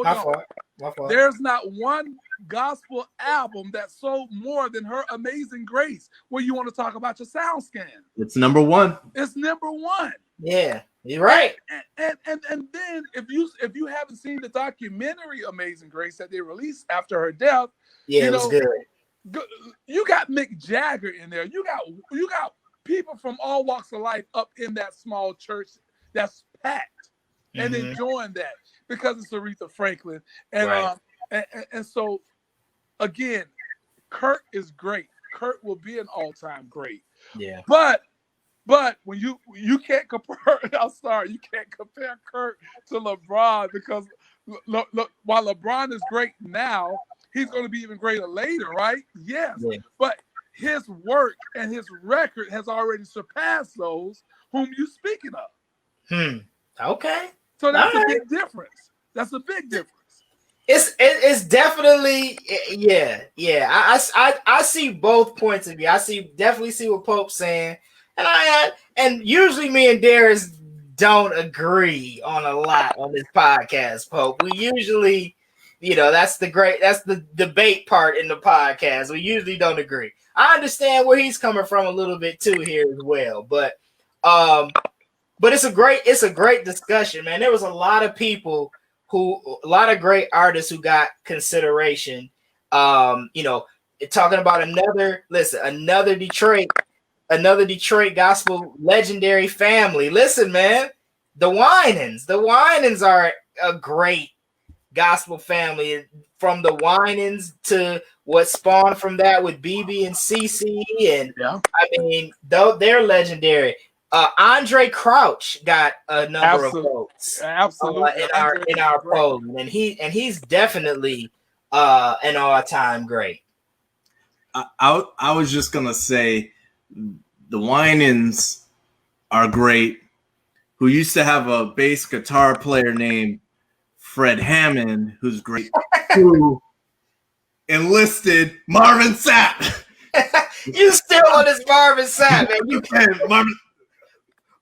on. There's not one gospel album that sold more than her Amazing Grace. When you want to talk about your sound scan, it's number one. It's number one. Yeah, you're right. And then if you haven't seen the documentary Amazing Grace that they released after her death, it was good. You got Mick Jagger in there. You got people from all walks of life up in that small church that's packed and enjoying that because it's Aretha Franklin. And right. And so again, Kirk is great. Kirk will be an all-time great. Yeah. But when you can't compare, I'm sorry, you can't compare Kirk to LeBron, because look, while LeBron is great now, he's going to be even greater later, right? Yes. Yeah. But his work and his record has already surpassed those whom you speaking of. Okay. So that's a big difference. That's a big difference. It's definitely yeah. I see both points of view. Definitely see what Pope's saying, and usually me and Darius don't agree on a lot on this podcast, Pope. We usually, that's the debate part in the podcast. We usually don't agree. I understand where he's coming from a little bit too here as well, but it's a great discussion, man. There was a lot of people a lot of great artists who got consideration. Talking about another Detroit gospel legendary family. Listen, man, the Winans are a great gospel family. From the Winans to what spawned from that with BB and CC, and I mean, though they're legendary. Andre Crouch got a number of votes, absolutely, in our poll, and he's definitely an all-time great. I was just gonna say the Winans are great. Who used to have a bass guitar player named Fred Hammond, who's great. Who enlisted Marvin Sapp. You still on this Marvin Sapp, man? You can Marvin.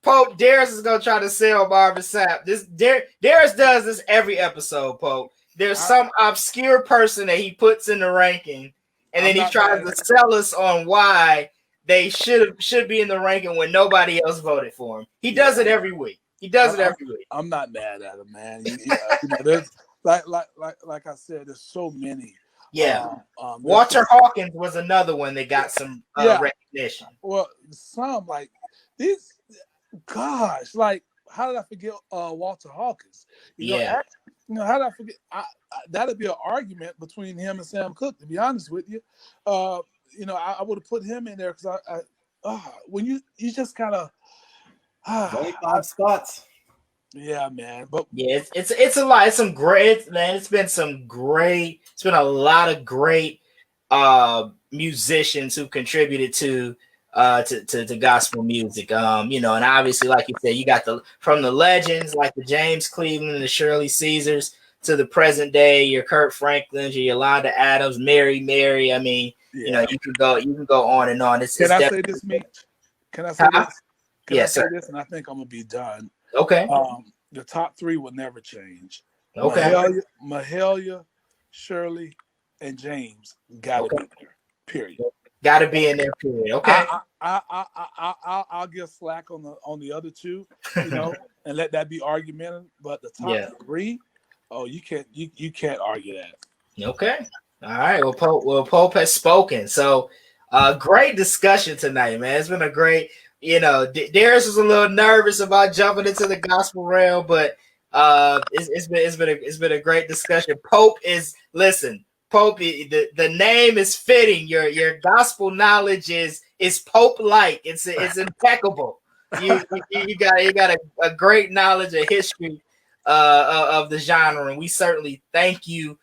Pope, Darius is gonna try to sell Marvin Sapp. Darius does this every episode, Pope. There's some obscure person that he puts in the ranking, and then he tries to sell us on why they should be in the ranking when nobody else voted for him. He does it every week. I'm not mad at him, man. There's like I said, there's so many. Yeah. Walter Hawkins was another one that got some recognition. Well, some like these. Gosh, like how did I forget Walter Hawkins? How did I forget? That'd be an argument between him and Sam Cooke. To be honest with you, I would have put him in there because when you just kind of 25 spots. Yeah, man. But yeah, it's a lot. It's some great, man. It's been a lot of great musicians who contributed to gospel music. And obviously, like you said, you got from the legends like the James Cleveland and the Shirley Ceasars to the present day, your Kirk Franklin, your Yolanda Adams, Mary. I mean, you can go on and on. Can I say this, Meech? Can I say this? Can I say this? And I think I'm gonna be done. Okay. The top three will never change. Okay. Mahalia, Shirley, and James gotta be there. Period. Got to be in there. Period. Okay. I'll give slack on the other two, and let that be argumentative. But the top three, you can't argue that. Okay. All right. Well, Pope has spoken. So, great discussion tonight, man. It's been a great. Darius was a little nervous about jumping into the gospel realm, but it's been a great discussion. Pope, the name is fitting. Your gospel knowledge is Pope-like. It's impeccable. You got a great knowledge of history of the genre, and we certainly thank you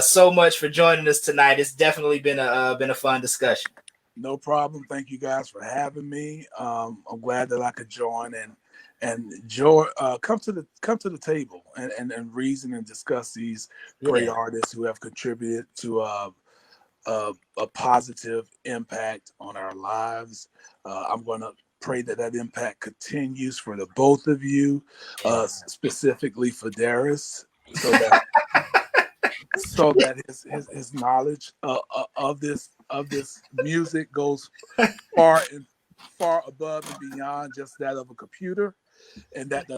so much for joining us tonight. It's definitely been a fun discussion. No problem. Thank you guys for having me. I'm glad that I could join and come to the table and reason and discuss these great artists who have contributed to a positive impact on our lives. I'm going to pray that impact continues for the both of you, specifically for Darius, so that his knowledge of this music goes far above and beyond just that of a computer, and that the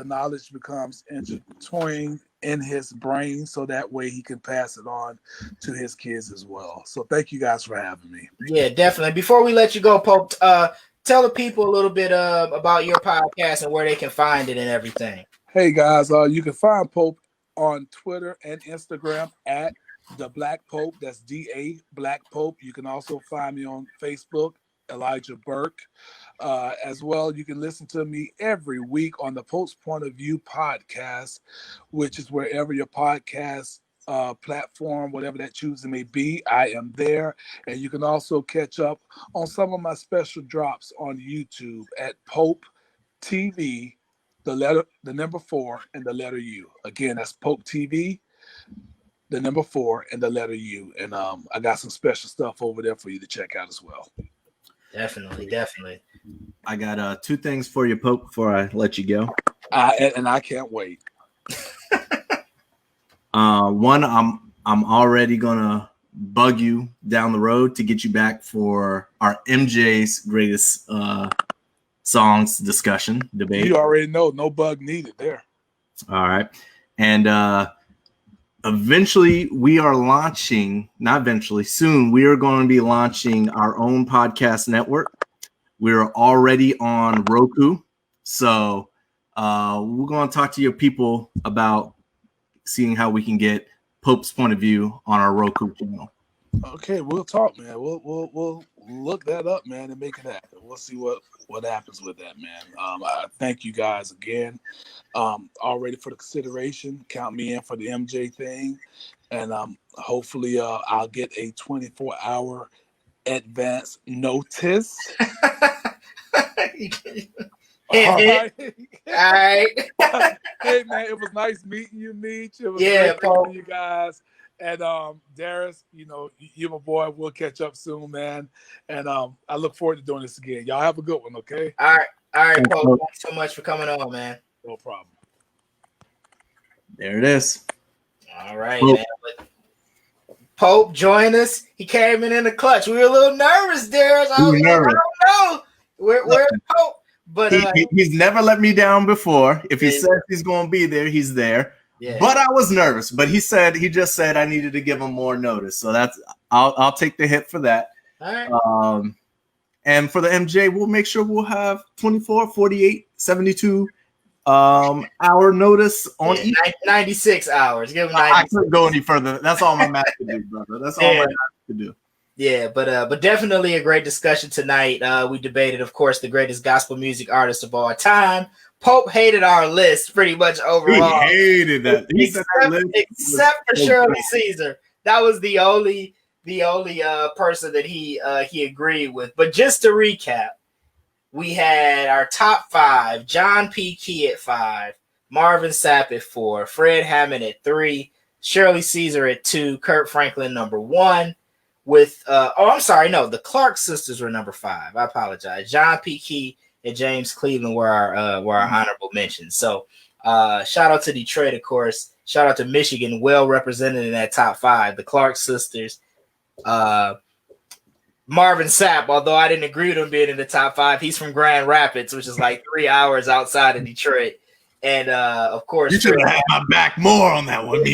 knowledge becomes intertwined in his brain, so that way he can pass it on to his kids as well. So thank you guys for having me. Yeah, definitely. Before we let you go, Pope, tell the people a little bit about your podcast and where they can find it and everything. Hey guys, you can find Pope on Twitter and Instagram at The Black Pope. That's DA Black Pope. You can also find me on Facebook, Elijah Burke. As well, you can listen to me every week on the Pope's Point of View podcast, which is wherever your podcasts platform, whatever that choosing may be. I am there. And you can also catch up on some of my special drops on YouTube at Pope TV, the number 4 and the letter U. Again, that's Pope TV, the number 4 and the letter U. And I got some special stuff over there for you to check out as well. Definitely. I got 2 things for you, Pope, before I let you go. And I can't wait. One, I'm already gonna bug you down the road to get you back for our MJ's greatest songs discussion debate. You already know, no bug needed there. All right, and eventually we are launching. Not eventually, soon we are going to be launching our own podcast network. We're already on Roku, so we're going to talk to your people about seeing how we can get Pope's point of view on our Roku channel. Okay, we'll talk, man. We'll look that up, man, and make it happen. We'll see what happens with that, man. I thank you guys again. All ready for the consideration. Count me in for the MJ thing, and hopefully I'll get a 24-hour advance notice. All right. Hey, man, it was nice meeting you, Meech. It was great talking to you guys. And Darius, you're my boy. We'll catch up soon, man. And I look forward to doing this again. Y'all have a good one, okay? All right, Paul. Thanks so much for coming on, man. No problem. There it is. All right, man. Pope joined us. He came in the clutch. We were a little nervous, Darius. I was nervous. I don't know. Where's Pope? But he's never let me down before. If he says he's going to be there, he's there. Yeah. But I was nervous. But he just said I needed to give him more notice. So I'll take the hit for that. All right. And for the MJ, we'll make sure we'll have 24, 48, 72 hour notice on each. 96 hours. Give him 96. I couldn't go any further. That's all my math could do, brother. That's all my math could do. Yeah, but definitely a great discussion tonight. We debated, of course, the greatest gospel music artist of all time. Pope hated our list pretty much overall. He hated that. Except for Shirly Ceasar. That was the only person that he agreed with. But just to recap, we had our top 5: John P. Key at 5, Marvin Sapp at 4, Fred Hammond at 3, Shirley Caesar at 2, Kirk Franklin number 1. With the Clark sisters were number 5. I apologize. John P. Key and James Cleveland were our honorable mentions. So shout out to Detroit, of course. Shout out to Michigan, well represented in that top 5. The Clark sisters, Marvin Sapp, although I didn't agree with him being in the top 5, he's from Grand Rapids, which is like 3 hours outside of Detroit. And of course, you should have had my back more on that one.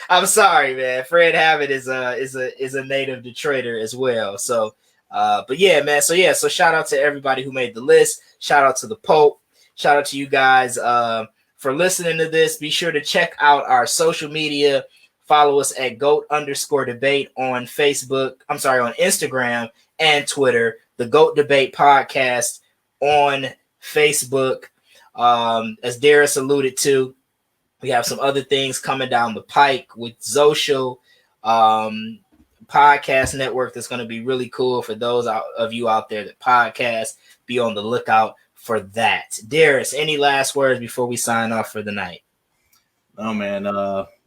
I'm sorry, man. Fred Hammond is a native Detroiter as well. So, but yeah, man. So shout out to everybody who made the list. Shout out to the Pope. Shout out to you guys for listening to this. Be sure to check out our social media. Follow us at GOAT_debate on Facebook. I'm sorry, on Instagram and Twitter. The GOAT Debate Podcast on Facebook. As Darius alluded to, we have some other things coming down the pike with Social podcast network that's going to be really cool for those of you out there that podcast. Be on the lookout for that. Darius, any last words before we sign off for the night? Oh man,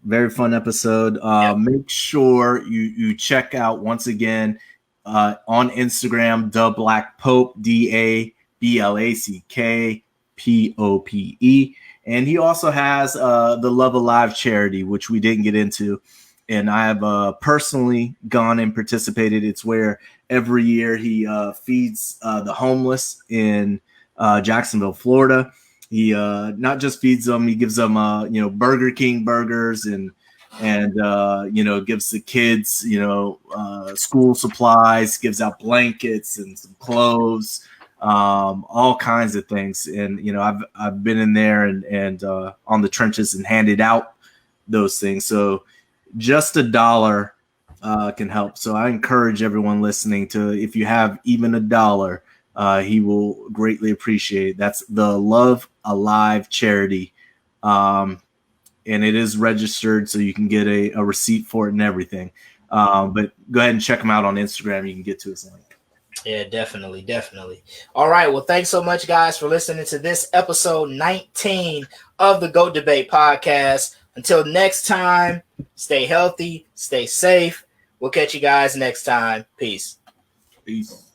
very fun episode. Make sure you check out once again on Instagram the Black Pope, DABLACK POPE, and he also has the Love Alive charity, which we didn't get into, and I have personally gone and participated. It's where every year he feeds the homeless in Jacksonville, Florida. He not just feeds them, he gives them Burger King burgers and gives the kids school supplies, gives out blankets and some clothes. All kinds of things. And, I've been in there and on the trenches and handed out those things. So just $1 can help. So I encourage everyone listening to, if you have even $1, he will greatly appreciate it. That's the Love Alive charity. and it is registered, so you can get a receipt for it and everything. But go ahead and check them out on Instagram. You can get to his link. Yeah, definitely. All right. Well, thanks so much, guys, for listening to this episode 19 of the GOAT Debate podcast. Until next time, stay healthy, stay safe. We'll catch you guys next time. Peace. Peace.